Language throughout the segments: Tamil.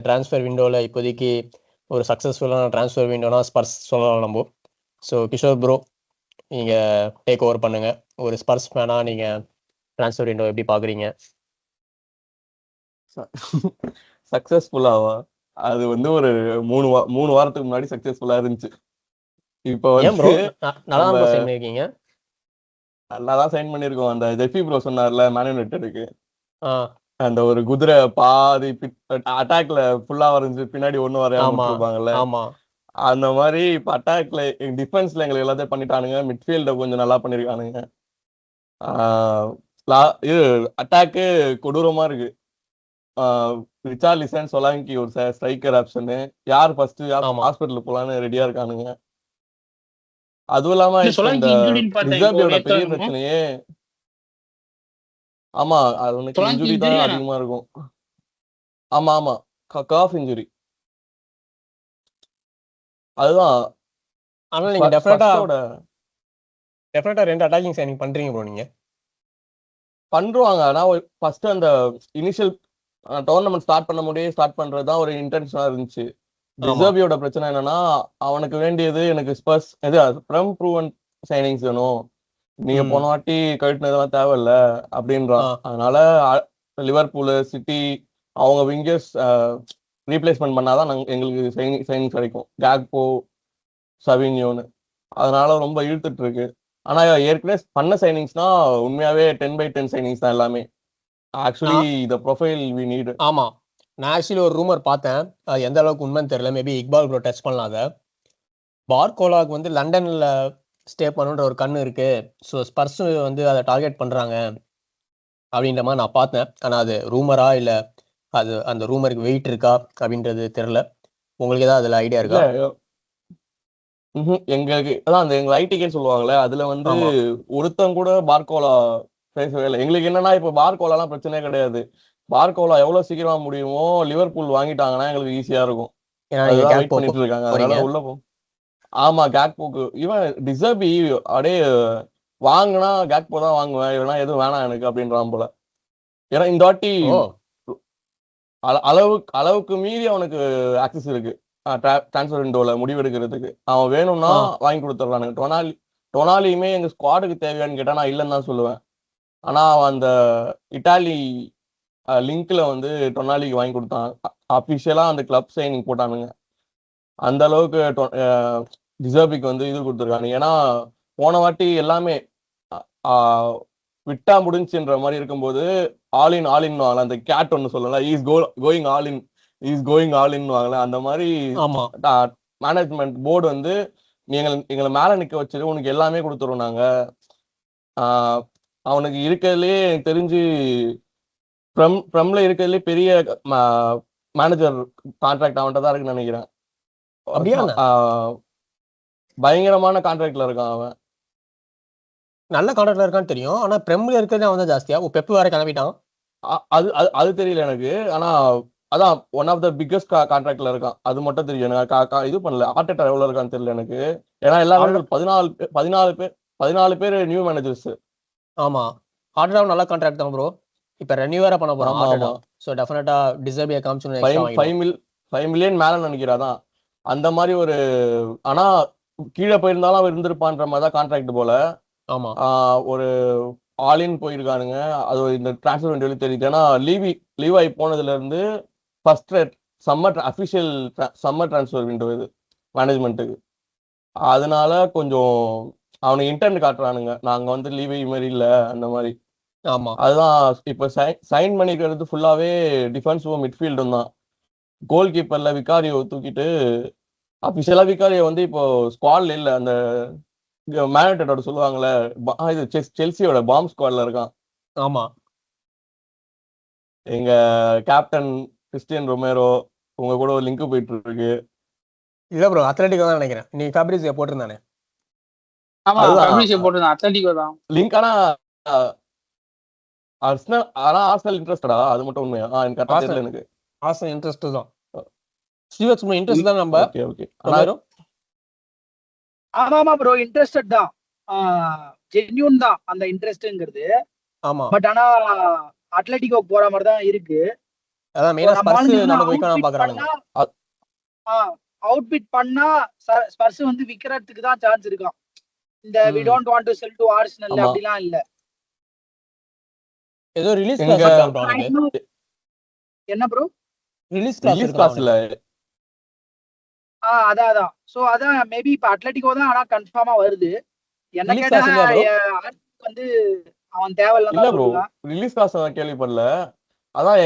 ட்ரான்ஸ்ஃபர் விண்டோவில் இப்போதைக்கு ஒரு சக்ஸஸ்ஃபுல்லான ட்ரான்ஸ்ஃபர் விண்டோனா ஸ்பர்ஸ் சொல்லலாம் நம்ம. ஸோ கிஷோர் ப்ரோ, நீங்கள் டேக் ஓவர் பண்ணுங்கள். ஒரு ஸ்பர்ஸ் ஃபேனாக நீங்கள் ட்ரான்ஸ்ஃபர் விண்டோ எப்படி பார்க்குறீங்க? சக்ஸஸ்ஃபுல்லாவா? அது ஒரு 3 வாரத்துக்கு முன்னாடி சக்ஸஸ்ஃபுல்லாக இருந்துச்சு. இப்போ ஏன் ப்ரோ நல்லா தான் சைன் பண்ணியிருக்கீங்க? நல்லா தான் சைன் பண்ணியிருக்கோம். அந்த ஜெஃபி ப்ரோ சொன்னார்ல மேன் யுனைட்டடுக்கு, ஆ அந்த ஒரு குதிரை பாதி அட்டாக்ல ஃபுல்லா வரைஞ்சு பின்னாடி ஒண்ணு வரையாம விட்டுருப்பாங்கல்ல, ஆமா அந்த மாதிரி இப்ப அட்டாக்ல டிஃபென்ஸ்ல எங்களுக்கு எல்லாத்தையும் பண்ணிட்டானுங்க. மிட்ஃபீல்ட கொஞ்சம் நல்லா பண்ணிருக்கானுங்க. இது அட்டாக்கு கொடூரமா இருக்கு. ரிச்சார்லிசன், சொலாங்கி ஒரு ஸ்ட்ரைக்கர் ஆப்ஷனு, யார் ஃபர்ஸ்ட் ஹாஸ்பிட்டல் போலான்னு ரெடியா இருக்கானுங்க. அதுவும் இல்லாம ரிசர்வியோட பெரிய பிரச்சனையே ஆமா அவனுக்கு இன்ஜுரி தான் அதிகமா இருக்கும். ஆமா ஆமா காஃப் இன்ஜுரி. அதுதான். ஆனா நீங்க டெஃபினட்டா 2 அட்டாக்கிங் சைனிங் பண்றீங்க ப்ரோ. நீங்க பண்றாங்க. ஆனா ஃபர்ஸ்ட் அந்த இனிஷியல் டோர்னமெண்ட் ஸ்டார்ட் பண்றதுதான் ஒரு இன்டென்ஷனா இருந்துச்சு. ரிசர்வியோட பிரச்சனை என்னன்னா, அவனுக்கு வேண்டியது எனக்கு ஸ்பர்ஸ் ஃப்ரம் ப்ரூவன் சைனிங்ஸ் வேணும், நீங்க போன வாட்டி கழட்டினதெல்லாம் தேவையில்ல அப்படின்றான். அதனால லிவர்பூல், சிட்டி அவங்க விங்கர்ஸ் ரீப்ளேஸ்மெண்ட் பண்ணாதான் எங்களுக்கு சைனிங்ஸ் கிடைக்கும், கேக்போ, சவினியோன்னு. அதனால ரொம்ப இழுத்துட்டு இருக்கு. ஆனா ஏற்கனவே பண்ண சைனிங்ஸ்னா உண்மையாவே 10/10 சைனிங்ஸ் தான் எல்லாமே. Actually the profile we need. ஆமா, நான் ஆக்சுவலி ஒரு ரூமர் பார்த்தேன், அது எந்த அளவுக்கு உண்மைன்னு தெரியல. மேபி இக்பால் ப்ரோ டச் பண்ணலாம். அதை பார்கோலாக்கு லண்டன்ல ஸ்டே பண்ணுன்ற ஒரு கண்ணு இருக்கு, ஸோ ஸ்பர்ஸ் அதை டார்கெட் பண்றாங்க அப்படின்ற மாதிரி நான் பார்த்தேன். ஆனா அது ரூமரா இல்ல அது அந்த ரூமருக்கு வெயிட் இருக்கா அப்படின்றது தெரியல. உங்களுக்கு ஏதாவது அதுல ஐடியா இருக்கா? எங்களுக்கு அதான் அந்த எங்க ஐடிகேன்னு சொல்லுவாங்கல்ல, அதுல ஒருத்தன் கூட பார்கோலா பேசவே இல்லை. எங்களுக்கு என்னன்னா, இப்ப பார்கோலாலாம் பிரச்சனையே கிடையாது. பார்கோலா எவ்வளவு சீக்கிரமா முடியுமோ லிவர்பூல் வாங்கிட்டாங்கன்னா எங்களுக்கு ஈஸியா இருக்கும். அதுதான் வெயிட் பண்ணிட்டு இருக்காங்க. அதனால உள்ள போ. ஆமா, கேக்போக்கு இவன் டிசர்பி அப்படியே வாங்கினா கேக்போ தான் வாங்குவேன், இல்லைன்னா எதுவும் வேணாம் எனக்கு அப்படின்றான் போல. ஏன்னா இந்த வாட்டி அளவுக்கு மீறி அவனுக்கு ஆக்சஸ் இருக்கு டிரான்ஸ்ஃபர் விண்டோல முடிவெடுக்கிறதுக்கு. அவன் வேணும்னா வாங்கி கொடுத்துடலானுங்க. டொனாலியுமே எங்க ஸ்குவாடுக்கு தேவையான்னு கேட்டா நான் இல்லைன்னு தான் சொல்லுவேன். ஆனா அவன் அந்த இட்டாலி லிங்க்ல டொனாலிக்கு வாங்கி கொடுத்தான். அபிஷியலா அந்த கிளப் சைனிங் போட்டானுங்க. அந்த அளவுக்கு டிசர்பிக்கு இது கொடுத்துருக்கானுங்க. ஏன்னா போன வாட்டி எல்லாமே விட்டா முடிஞ்சுன்ற மாதிரி இருக்கும்போது ஆல் இன் வாங்கலாம். அந்த கேட் ஒன்னு சொல்லலாம், இஸ் கோயிங் ஆல் இன் வாங்கலாம். அந்த மாதிரி மேனேஜ்மெண்ட் போர்டு எங்களை மேல நிக்க வச்சது, உனக்கு எல்லாமே கொடுத்துருவோம் நாங்க. அவனுக்கு இருக்கிறதுலே தெரிஞ்சு பிரம்ல இருக்கிறதுலே பெரிய மேனேஜர் கான்ட்ராக்ட் அவன்கிட்ட தான் இருக்குன்னு நினைக்கிறேன். பயங்கரமான கான்ட்ராக்ட்ல இருக்கான் அவன். நல்ல கான்ட்ராக்ட்ல இருக்கான்னு தெரியும், ஆனா பிரம்ல இருக்கிறது அவன் தான் ஜாஸ்தியா. பெப் வேற கிளம்பிட்டான். அது தெரியல எனக்கு. ஆனா அதான் ஒன் ஆஃப் த பிக்கஸ்ட் கான்ட்ராக்ட்ல இருக்கான், அது மட்டும் தெரியும். இது பண்ணல. ஆர்டெட்டா எவ்வளவு இருக்கான்னு தெரியல எனக்கு. ஏன்னா எல்லாரும் 14 பேர் நியூ மேனேஜர்ஸ். ஆமா, ஆர்டெட்டா நல்ல கான்ட்ராக்ட் தான் ப்ரோ. இப்ப ரெனியூ வேற பண்ண போறான் ஆர்டெட்டா. சோ டெஃபினட்டா டிசர்பியா காமிச்சு 5 மில்லியன் மேல நினைக்கிறாதான் அந்த மாதிரி ஒரு. ஆனா கீழே போயிருந்தாலும் அவர் இருந்திருப்பான்ற மாதிரி தான் கான்ட்ராக்ட் போல. ஆமா, ஒரு ஆலின் போயிருக்கானுங்க. அது இந்த டிரான்ஸ்ஃபர் விண்டோல தெரியுது. ஏன்னா லீவாய் போனதுல இருந்து first official summer transfer window இது மேனேஜ்மெண்ட்டுக்கு. அதனால கொஞ்சம் அவனுக்கு இன்டர்ன் காட்டுறானுங்க, நாங்க லீவை மாதிரி இல்ல அந்த மாதிரி. ஆமா, அதுதான் இப்ப சைன் பண்ணிக்கிறது ஃபுல்லாவே டிஃபென்ஸும் மிட்ஃபீல்டும் தான். கோல் கீப்பர்ல விகாரியோ தூக்கிட்டு, அபிஷியலா விகாரியோ இப்போ ஸ்குவாட்ல இல்ல, அந்த மேனேஜரோட சொல்லுவாங்களே, இது செல்சியோட பாம் ஸ்குவாட்ல இருக்கான். ஆமா, எங்க கேப்டன் கிறிஸ்டியன் ரொமேரோ உங்க கூட ஒரு லிங்க் போயிட்டு இருக்கு. இல்ல ப்ரோ, அத்லெட்டிகோ தான் நினைக்கிறேன். நீ ஃபேப்ரிசியோ போட்டிருந்தானே? ஆமா, ஃபேப்ரிசியோ போட்டிருந்தான், அத்லெட்டிகோ தான் லிங்க். ஆனா ஆர்சனல் இன்ட்ரஸ்டடா? அது மட்டும் உண்மையா? எனக்கு கரெக்ட்டா தெரியல. எனக்கு ஆர்சனல் இன்ட்ரஸ்ட் தான். ஸ்டீவர்ஸ் இன்ட்ரஸ்ட் தான் நம்ம. Okay okay. ஆமா ப்ரோ, இன்ட்ரஸ்டட் தான், ஜென்யூன் தான் அந்த இன்ட்ரஸ்ட்ங்கிறது. ஆமா, பட் ஆனா அத்லெட்டிகோ போற மாதிரி தான் இருக்கு. அதான் மெயினா ஸ்பர்ஸ் நமக்கு வைக்கணும் பாக்குறானுங்க. அவுட்பிட் பண்ணா ஸ்பர்ஸ் வந்து விக்கிறதுக்கு தான் சான்ஸ் இருக்காம். இந்த we don't want to sell to Arsenal ஆமா. அப்படிலாம் இல்ல. ஏதோ ரிலீஸ் எங்க- கிளாஸ் இருக்கான் bro அவனுக்கு. என்ன ப்ரோ? ரிலீஸ் கிளாஸ் ரிலீஸ் காசுல அதான் சோ அதான் மேபி இப்ப அட்லெட்டிகோ தான் ஆனா கன்ஃபார்மா வருது. என்ன Release கேட்டா clause இல்லையா bro? ஆர்சனல் வந்து அவன் தேவையில்லைன்னு இல்ல தான் ப்ரோ, சொல்லுவேன். ரிலீஸ் காசு நான் கேள்விப்படல. அதான்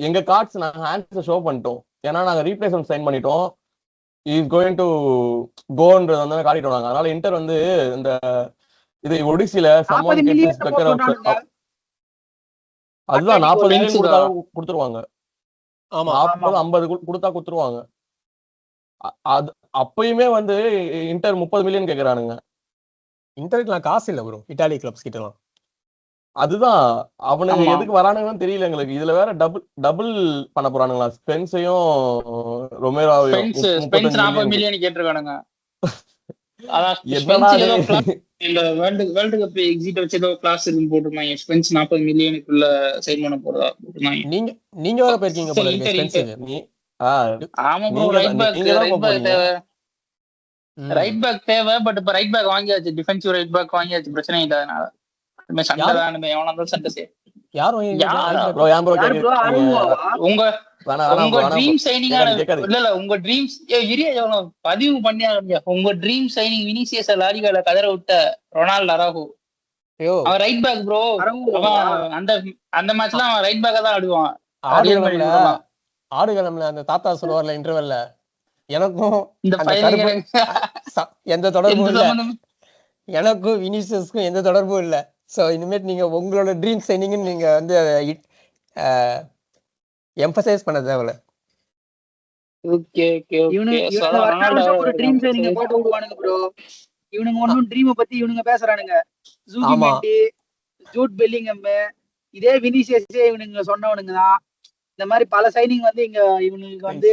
எங்க கார்ட்ஸ் நாங்க ஹேண்ட்ஸ் ஷோ பண்ணிட்டோம். ஏன்னா நாங்க ரீப்ளேஸ்மெண்ட் சைன் பண்ணிட்டோம். இஸ் கோயிங் டு கோன்றது வந்து காட்டிட்டோம் நாங்க. அதனால இன்டர் வந்து இந்த இது ஒடிசில 40 மில்லியன் போட்டானுங்க. அதுதான் 40 மில்லியன் Thanks கொடுத்தா கொடுத்துருவாங்க. ஆமா 40 50 கொடுத்தா கொடுத்துருவாங்க. அது அப்பயுமே வந்து இன்டர் 30 மில்லியன் கேக்குறானுங்க. இன்டர்க்கு காசு இல்ல ப்ரோ இட்டாலி கிளப்ஸ் கிட்டலாம். அதுதான் அவனுங்க ஆமா. எதுக்கு வரானுங்கன்னு தெரியல எங்களுக்கு. இதுல வேற டபுள் பண்ண போறானுங்களா ஸ்பென்ஸையும் ரொமேரோவையும். Spends 40 million கேட்டிருக்கானுங்க. அதான் என்னடா ஸ்பென்ஸ் ஏதோ இது? clause இல்ல வேர்ல்டு கப் எக்ஸிட் வச்சு ஏதோ கிளாஸ் இருக்குன்னு போட்டிருந்தாங்க. ஸ்பென்ஸ் 40 மில்லியனுக்குள்ள சைன் பண்ண போறதா போட்டிருந்தாங்க. நீங்க வேற போயிருக்கீங்க போல இருக்கு Inter. ஸ்பென்ஸுக்கு. நீ ஆமா ப்ரோ, நீங்க ரைட் பேக் நீங்க தான் போறீங்க. தேவை. ம். ரைட் பேக் தேவை. பட் இப்ப ரைட் பேக் வாங்கியாச்சு. டிஃபென்சிவ் ரைட் பேக் வாங்கியாச்சு. பிரச்சனை இல்லை. அதனால இனிமே சண்டை யாரு? தான். இனிமே எவனா இருந்தாலும் சண்டை செய்ய. யார் வாங்கிருக்கீங்க யார்? right back? ப்ரோ ஏன் ப்ரோ யாரு bro? அருண்வாவா? உங்க உங்க ட்ரீம் சைனிங்கான கேட்காது. இல்ல உங்க ட்ரீம்ஸ் பதிவு பண்ணியா உங்க ட்ரீம் சைனிங் வினிசியஸ் லாலிகால கதற விட்ட ரொனால்டோ அராஹோ. ஐயோ அவன் ரைட் பேக் ப்ரோ. அவன் அந்த மேட்ச்ல அவன் ரைட் பேக்கா தான் ஆடுவான். ஆடுகளம்ல ஆடுகளம்ல அந்த தாத்தா சொல்லுவார்ல இன்டர்வெல்ல, எனக்கும் இந்த அந்த பையன் கருப்பு எந்த தொடர்பும் இல்ல, எனக்கும் வினிசியஸ்க்கும் எந்த தொடர்பும் இல்ல. சோ இனிமேட் நீங்க உங்களோட ட்ரீம் சைனிங்னு நீங்க வந்து எம்பசைஸ் பண்ண தேவையில்ல. ஓகே ஓகே இவனுங்க ஓகே. வருஷம் வருஷம் ஒரு ட்ரீம் சைனிங்க போட்டு விடுவானுங்க ப்ரோ. இவனுங்க ஒன்னும் ட்ரீமை பத்தி இவனுங்க பேசுறானுங்க. ஜூகி ஆமா. மெண்டி, ஜூட் பெல்லிங்ஹாம், இதே வினிசியஸே இவனுங்க சொன்னவனுங்க தான். இந்த மாதிரி பல சைனிங் வந்து இங்க இவனுக்கு வந்து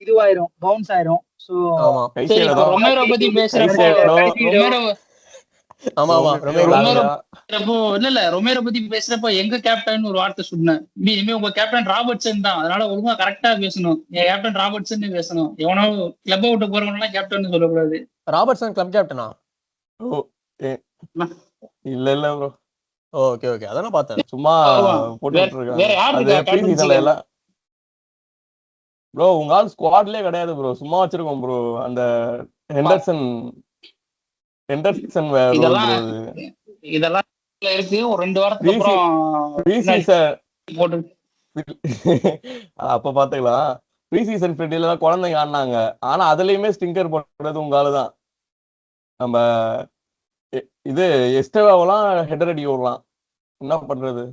இதுவாயிரும், பவுன்ஸ் ஆயிரும். சோ ஆமா சரி, இப்ப ரொமேரோ பத்தி பேசுறப்போ ரொமேரோ பத்தி பேசுறப்போ எங்க கேப்டன் ஒரு வார்த்தை சொன்னேன். இனிமே உங்க கேப்டன் ராபர்ட்சன் தான். அதனால ஒழுங்கா கரெக்டா பேசணும். என் கேப்டன் ராபர்ட்சன் பேசணும். எவனோ கிளப் விட்டு போறவங்க கேப்டன் சொல்லக்கூடாது. ராபர்ட்சன் கிளப் கேப்டனா? இல்ல ப்ரோ. ஓகே ஓகே, அதான பார்த்தேன். சும்மா போட்டுட்டு வேற யாரு இருக்காங்க. ப்ரோ உங்க ஆள் ஸ்குவாட்லயே கிடையாது ப்ரோ, சும்மா வச்சிருக்கோம் ப்ரோ. அந்த ஹெண்டர்சன் இதெல்லாம் இருக்கு. ஒரு 2 வாரத்துக்கு அப்புறம் அப்ப பாத்துக்கலாம். ப்ரீ சீசன் ஃப்ரெண்ட்ல குழந்தைங்க ஆடினாங்க. ஆனா அதுலயுமே ஸ்டிங்கர் போடுறது உங்க ஆளுதான். நம்ம இது எஸ்டேவாவெல்லாம் ஹெடர் அடி விடலாம். என்ன பண்றது?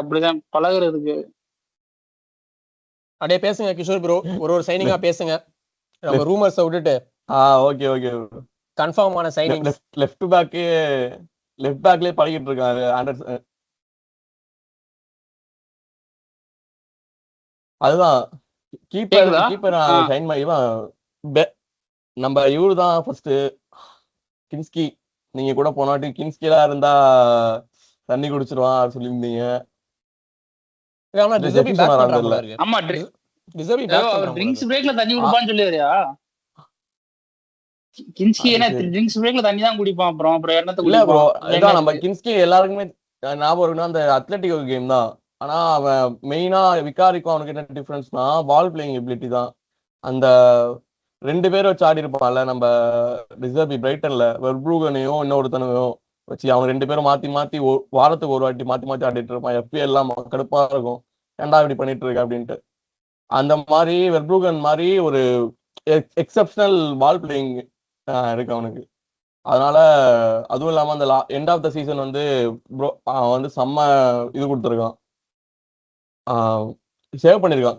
அப்படிதான் பழகுறதுக்கு. அப்படியே பேசுங்க கிஷோர் ப்ரோ, ஒரு சைனிங்கா பேசுங்க. நம்ம ரூமர்ஸ் விட்டுட்டு ஓகே ஓகே கன்ஃபார்ம் ஆன சைனிங். லெஃப்ட் பேக்லயே பழகிட்டு இருக்காரு ஆண்டர்சன். அதுதான் கீப்பர் சைன் பண்ணி நம்ம இவரு தான் ஃபர்ஸ்ட் கின்ஸ்கி. நீங்க கூட போனாட்டி கின்ஸ்கிலாம் இருந்தா தண்ணி குடிச்சிருவான் சொல்லியிருந்தீங்க. ஆமா, ட்ரிங்க்ஸ் பிரேக்ல தண்ணி குடிப்பான்னு சொல்லியா? கின்ஸ்கி என்ன ட்ரிங்க்ஸ் பிரேக்ல தண்ணி தான் குடிப்பான். அப்புறம் என்னத்த இல்ல ப்ரோ, அதான் நம்ம கின்ஸ்கி எல்லாருக்குமே ஞாபகம் இருக்குன்னா அந்த அத்லெட்டிகோ கேம் தான். ஆனா அவன் மெயினா விகாரிக்கும் அவனுக்கு என்ன டிஃபரன்ஸ்னா பால் பிளேயிங் எபிலிட்டி தான். அந்த 2 பேர் வச்சு ஆடி இருப்பான்ல நம்ம ரிசர்வி பிரைட்டன்ல, வெர்ப்ரூகனையும் இன்னொருத்தனையும் வச்சு அவங்க 2 பேரும் மாத்தி வாரத்துக்கு ஒரு வாட்டி மாத்தி ஆடிட்டு இருப்பான். FPL எல்லாம் கடுப்பா இருக்கும், ஏன்டா இப்படி பண்ணிட்டு இருக்க அப்படின்ட்டு. அந்த மாதிரி வெர்ப்ரூகன் மாதிரி ஒரு எக்ஸப்ஷனல் பால் பிளேயிங் இருக்கு அவனுக்கு. அதனால அதுவும் இல்லாம அந்த எண்ட் ஆஃப் த சீசன் வந்து அவன் வந்து செம்ம இது கொடுத்துருக்கான், சேவ் பண்ணிருக்கான்.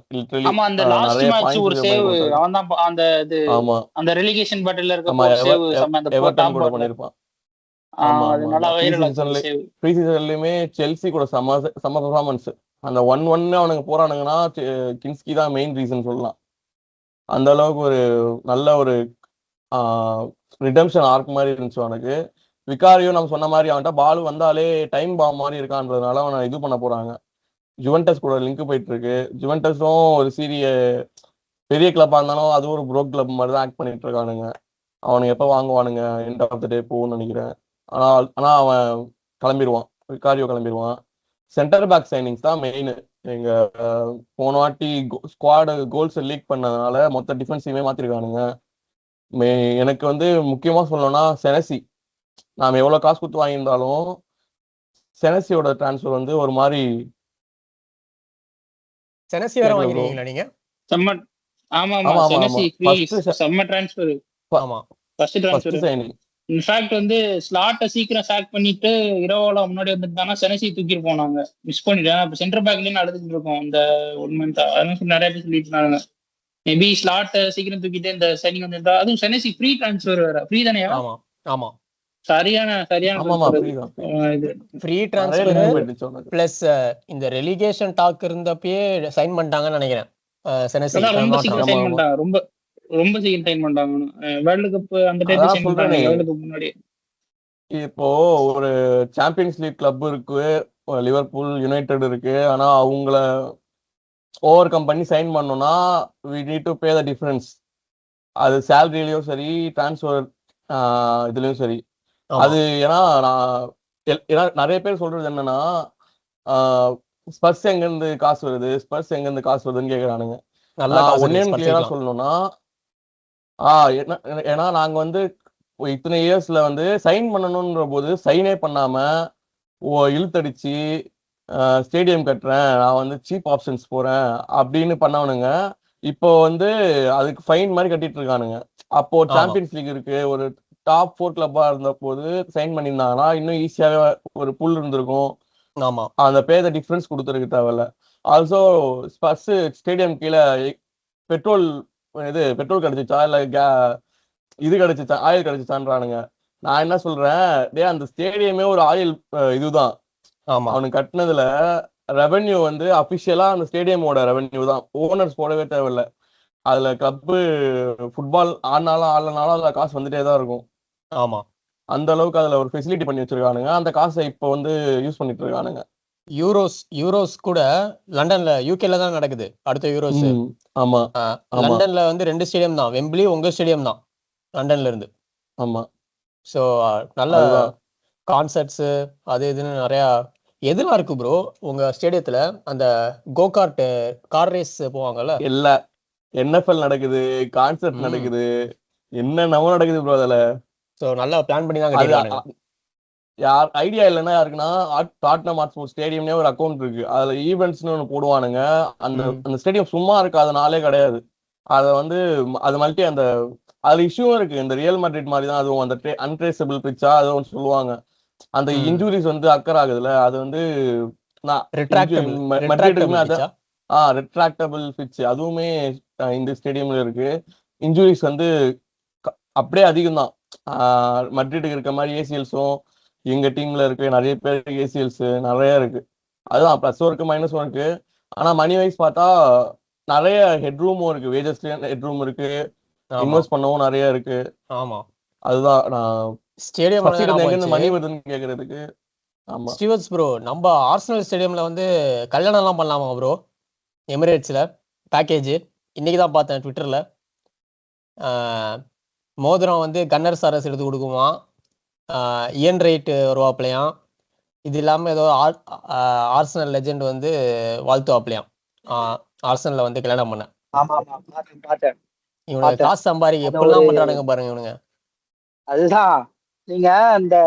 ஆமா, அந்த லாஸ்ட் மேட்ச் ஒரு சேவ் அவன் தான். அந்த இது ஆமா, அந்த ரெலிகேஷன் பேட்டில்ல இருக்க சேவ் செம்ம. அந்த எவர்டன் கூட பண்ணிருப்பான். அது நல்லா வைரல் ஆச்சு. ப்ரீ சீசன்லயுமே செல்சி கூட செம்ம பெர்ஃபார்மன்ஸ். அந்த 1-1 அவனுக்கு போறானுங்கன்னா கின்ஸ்கி தான் மெயின் ரீசன் சொல்லலாம். அந்த அளவுக்கு ஒரு நல்ல ஒரு ரிடம்ஷன் ஆர்க் மாதிரி இருந்துச்சு அவனுக்கு. விகாரியோ நம்ம சொன்ன மாதிரி அவன்கிட்ட பால் வந்தாலே டைம் பாம் மாதிரி இருக்கான்றதுனால அவனை இது பண்ண போறாங்க. ஜுவென்டஸ் கூட லிங்க் போயிட்டு இருக்கு. ஜுவென்டஸும் ஒரு பெரிய கிளப்பா இருந்தாலும் அதுவும் ஒரு ப்ரோ கிளப் மாதிரி தான் ஆக்ட் பண்ணிட்டு இருக்கானுங்க. அவனுங்க எப்போ வாங்குவானுங்க, எண்ட் ஆஃப் த டே போகும்னு நினைக்கிறேன். ஆனா அவன் கிளம்பிடுவான், விகாரியோ கிளம்பிடுவான். சென்டர் பேக் சைனிங்ஸ் தான் மெயின். எங்க போன வாட்டி ஸ்குவாடு கோல்ஸ் லீக் பண்ணதுனால மொத்த டிஃபென்ஸையுமே மாத்திருக்கானுங்க. எனக்கு வந்து முக்கியமா சொல்லணும்னா செனசி, நாம எவ்வளவு காசு கொடுத்து வாங்கியிருந்தாலும் செனசியோட டிரான்ஸ்ஃபர் வந்து ஒரு மாதிரி. செனசி வேற வாங்கிருக்கீங்களா நீங்க? செம்ம. ஆமா ஆமா, செனசி செம்ம டிரான்ஸ்ஃபர். ஆமா, ஃபர்ஸ்ட் டிரான்ஸ்ஃபர். இன்ஃபேக்ட் வந்து ஸ்லாட்டை சீக்கிரம் சாக் பண்ணிட்டு இரவோல முன்னாடி வந்துட்டானா செனசி தூக்கிட்டு போனாங்க. மிஸ் பண்ணிட்டேன். சென்டர் பேக்லயும் நடந்துட்டு இருக்கோம் இந்த 1 month. அதெல்லாம் நிறைய பேர் சொல்லிட்டு இருந்தாங்க. மேபி ஸ்லாட் சீக்கிரம் தூக்கிட்டு இந்த சைனிங் வந்திருந்தா. அதுவும் செனசி ஃப்ரீ டிரான்ஸ்ஃபர் வேற. ஃப்ரீ தானே? ஆமா ஆமா, சரியான ஃப்ரீ டிரான்ஸ்ஃபர் பிளஸ் இந்த ரெலிகேஷன் டாக் இருந்தப்பயே சைன் பண்ணிட்டாங்கன்னு நினைக்கிறேன். செனசி ரொம்ப சீக்கிரம் சைன் பண்ணிட்டாங்க. ரொம்ப சீக்கிரம் சைன் பண்ணிட்டாங்க. வேர்ல்ட் கப் அந்த டைம்ல சைன் பண்ணிட்டாங்க. வேர்ல்ட் கப் முன்னாடி. இப்போ ஒரு சாம்பியன்ஸ் லீக் கிளப் இருக்கு, லிவர்பூல், யுனைடெட் இருக்கு. ஆனா அவங்கள ஓவர் கம் பண்ணி சைன் பண்ணோம்னா we need to pay the difference. அது சேலரிலயும் சரி, டிரான்ஸ்ஃபர் இதுலயும் சரி. அது ஏன்னா நிறைய பேர் சொல்றது என்னன்னா, ஸ்பர்ஸ் எங்க இருந்து காசு வருதுன்னு கேக்குறானுங்க. ஒன்னே கிளியரா சொல்லணும்னா, ஏன்னா நாங்க வந்து இத்தனை இயர்ஸ்ல வந்து சைன் பண்ணணும்ன்ற போது சைனே பண்ணாம இழுத்தடிச்சு ஸ்டேடியம் கட்டுறேன், நான் வந்து சீப் ஆப்ஷன்ஸ் போறேன் அப்படின்னு பண்ணவனுங்க இப்போ வந்து அதுக்கு ஃபைன் மாதிரி கட்டிட்டு இருக்கானுங்க. அப்போ சாம்பியன்ஸ் லீக் இருக்கு, ஒரு டாப் 4 கிளப்பா இருந்த போது சைன் பண்ணியிருந்தாங்கன்னா இன்னும் ஈஸியாவே ஒரு புல் இருந்திருக்கும். ஆமா, அந்த பேத டிஃபரன்ஸ் கொடுத்துருக்கு தேவையில்ல. ஆல்சோ ஸ்பர்ஸ் ஸ்டேடியம் கீழே பெட்ரோல் கிடைச்சிச்சா இல்ல இது கிடைச்சிச்சா, ஆயில் கிடைச்சிச்சான்றானுங்க. நான் என்ன சொல்றேன், அந்த ஸ்டேடியமே ஒரு ஆயில் இதுதான். அவனுக்கு கட்டினதுல ரெவென்யூ வந்து அபிஷியலா அந்த ஸ்டேடியமோட ரெவென்யூ தான், ஓனர்ஸ் போடவே தேவையில்லை. அதுல கிளப்பு ஃபுட்பால் ஆடினாலும் ஆடலனாலும் அதுல காசு வந்துட்டே தான் இருக்கும். ஆமா, அந்த அளவுக்கு அதுல ஒரு ஃபெசிலிட்டி பண்ணி வச்சிருக்கானுங்க. அந்த காசை இப்போ வந்து யூஸ் பண்ணிட்டு இருக்கானுங்க. யூரோஸ் கூட லண்டன்ல, யூகேல தான் நடக்குது அடுத்த யூரோஸ். ஆமா, லண்டன்ல வந்து 2 ஸ்டேடியம் தான், வெம்பிளி உங்க ஸ்டேடியம் தான் லண்டன்ல இருந்து. ஆமா, சோ நல்ல கான்சர்ட்ஸ் அது இதுன்னு நிறைய எதுலாம் இருக்கு ப்ரோ உங்க ஸ்டேடியத்துல. அந்த கோகார்ட் கார் ரேஸ் போவாங்கல்ல, எல்லா NFL நடக்குது, கான்சர்ட் நடக்குது, என்னென்னவோ நடக்குது ப்ரோ அதுல. சோ நல்லா பிளான் பண்ணி தான் கட்டிருக்காங்க. யார் ஐடியா இல்லைன்னா யாருக்குன்னா டாட்னம் ஹாட்ஸ்பர் ஸ்டேடியம்னே ஒரு அக்கௌண்ட் இருக்கு, அதுல ஈவெண்ட்ஸ்னு ஒன்று போடுவானுங்க. அந்த ஸ்டேடியம் சும்மா இருக்காதனாலே கிடையாது. அதை வந்து அது மல்டி அந்த அதுல இஷ்யூவும் இருக்கு. இந்த ரியல் மேட்ரிட் மாதிரி தான் அதுவும், அந்த அன்ட்ரேசபிள் பிச்சா அது ஒன்று சொல்லுவாங்க. அந்த இன்ஜுரிஸ் வந்து அக்கர் ஆகுதுல, அது வந்து ரிட்ராக்டபிள் பிட்ச் அதுவுமே இந்த ஸ்டேடியம்ல இருக்கு. இன்ஜுரிஸ் வந்து அப்படியே அதிகம் தான். மட்ரிட்டுக்கு இருக்க மாதிரி ஏசிஎல்ஸும் எங்க டீம்ல இருக்கு, நிறைய பேர் ஏசிஎல்ஸ் நிறைய இருக்கு. அதுதான் பிளஸ் இருக்கு மைனஸும் இருக்கு. ஆனா மணி வைஸ் பார்த்தா நிறைய ஹெட்ரூமும் இருக்கு, வேஜஸ்லயும் ஹெட்ரூம் இருக்கு, இன்வெஸ்ட் பண்ணவும் நிறைய இருக்கு. ஆமா, அதுதான் நான் ஸ்டேடியம் எங்க மணி வருதுன்னு கேக்குறதுக்கு. ஆமா ஸ்டீவர்ஸ் ப்ரோ, நம்ம ஆர்சனல் ஸ்டேடியம்ல வந்து கல்யாணம் எல்லாம் பண்ணலாமா ப்ரோ? எமிரேட்ஸ்ல பேக்கேஜ் இன்னைக்கு தான் பார்த்தேன் ட்விட்டர்ல. மோதிரம் வந்து கன்னர் சாரஸ் எடுத்து கொடுக்குமா, இயன் ரைட் வருவாப்லையாம். இது இல்லாம ஏதோ ஆர்சனல் லெஜெண்ட் வந்து வாழ்த்துவாப்லையாம் ஆர்சனல்ல வந்து கல்யாணம் பண்ண. இவனுக்கு காசு சம்பாதிக்க எப்படிலாம் பண்றானுங்க பாருங்க இவனுங்க. அதுதான் நீங்க இந்த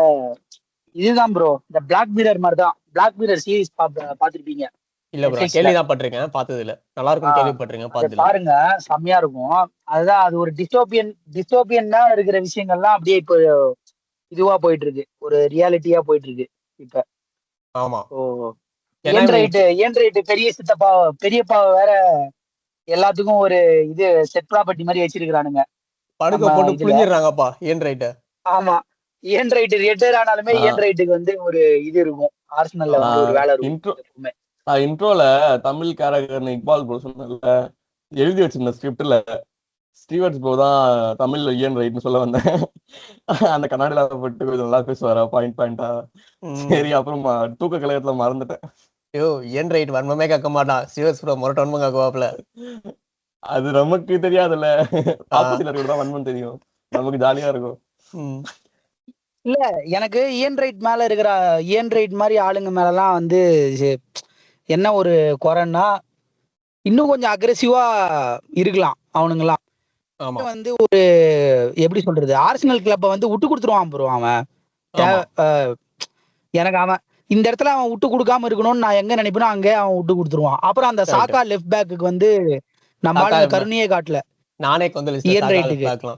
இதுதான் ப்ரோ, இந்த பிளாக் மிரர் மாதிரி தான். பிளாக் மிரர் சீரிஸ் பாத்திருப்பீங்க? இல்ல ப்ரோ, கேள்விதான் பட்டிருக்கேன், பார்த்தது இல்ல. நல்லா இருக்கும், கேள்விப்பட்டிருக்கேன், பார்த்தது பாருங்க, செம்மையா இருக்கும். அதுதான் அது ஒரு டிஸ்டோபியன்னா இருக்கிற விஷயங்கள்லாம் அப்படியே இப்போ இதுவா போயிட்டு இருக்கு, ஒரு ரியாலிட்டியா போயிட்டு இருக்கு இப்ப. ஆமா, இயன் ரைட் பெரிய சித்தப்பா பெரியப்பா வேற எல்லாத்துக்கும் ஒரு இது செட் ப்ராப்பர்ட்டி மாதிரி வச்சிருக்கானுங்க, படுக்க போட்டு புளிஞ்சிடுறாங்கப்பா இயன் ரைட். ஆமா, இயன் ரைட் ரிட்டையர் ஆனாலுமே இயன் ரைட்டுக்கு வந்து ஒரு இது இருக்கும், ஆர்சனல்ல வந்து ஒரு வேலை இருக்கும். இன்ட்ரோல தமிழ் கேரக்டர் இக்பால் ப்ரோ சொன்னல, எழுதி வச்சிருந்த ஸ்கிரிப்ட்ல ஸ்டீவர்ட்ஸ் ப்ரோ தான் தமிழ்ல இயன் ரைட்னு சொல்ல வந்தேன். அந்த கண்ணாடியில போட்டு நல்லா பேசுவாரா பாயிண்டா. சரி, அப்புறம் தூக்க கலையத்துல மறந்துட்டேன். ஐயோ ஏன் ரைட் வன்மமே கேட்க மாட்டான், சிவஸ் ப்ரோ மொரட்ட வன்மம் கேட்குவாப்ல. அது நமக்கு தெரியாதுல்ல, ஆப்போசிட்ல இருக்கிறது தான் வன்மம் தெரியும், நமக்கு ஜாலியா இருக்கும். இல்ல எனக்கு இயன் ரைட் மேல இருக்கிற இயன் ரைட் மாதிரி ஆளுங்க மேலலாம் வந்து என்ன ஒரு குறைன்னா இன்னும் கொஞ்சம் அக்ரெசிவா இருக்கலாம் அவனுங்களாம். வந்து ஒரு எப்படி சொல்றது, ஆர்சனல் கிளப்ப வந்து விட்டு கொடுத்துருவான் ப்ரோ அவன். எனக்கு அவன் இந்த இடத்துல அவன் விட்டு கொடுக்காம இருக்கணும்னு நான் எங்க நினைப்பேனோ அங்கே அவன் விட்டு கொடுத்துருவான். அப்புறம் அந்த சாக்கா லெஃப்ட் பேக்குக்கு வந்து நம்ம ஆளுங்க கருணையே காட்டல. நானே இயன் ரைட்டுக்கு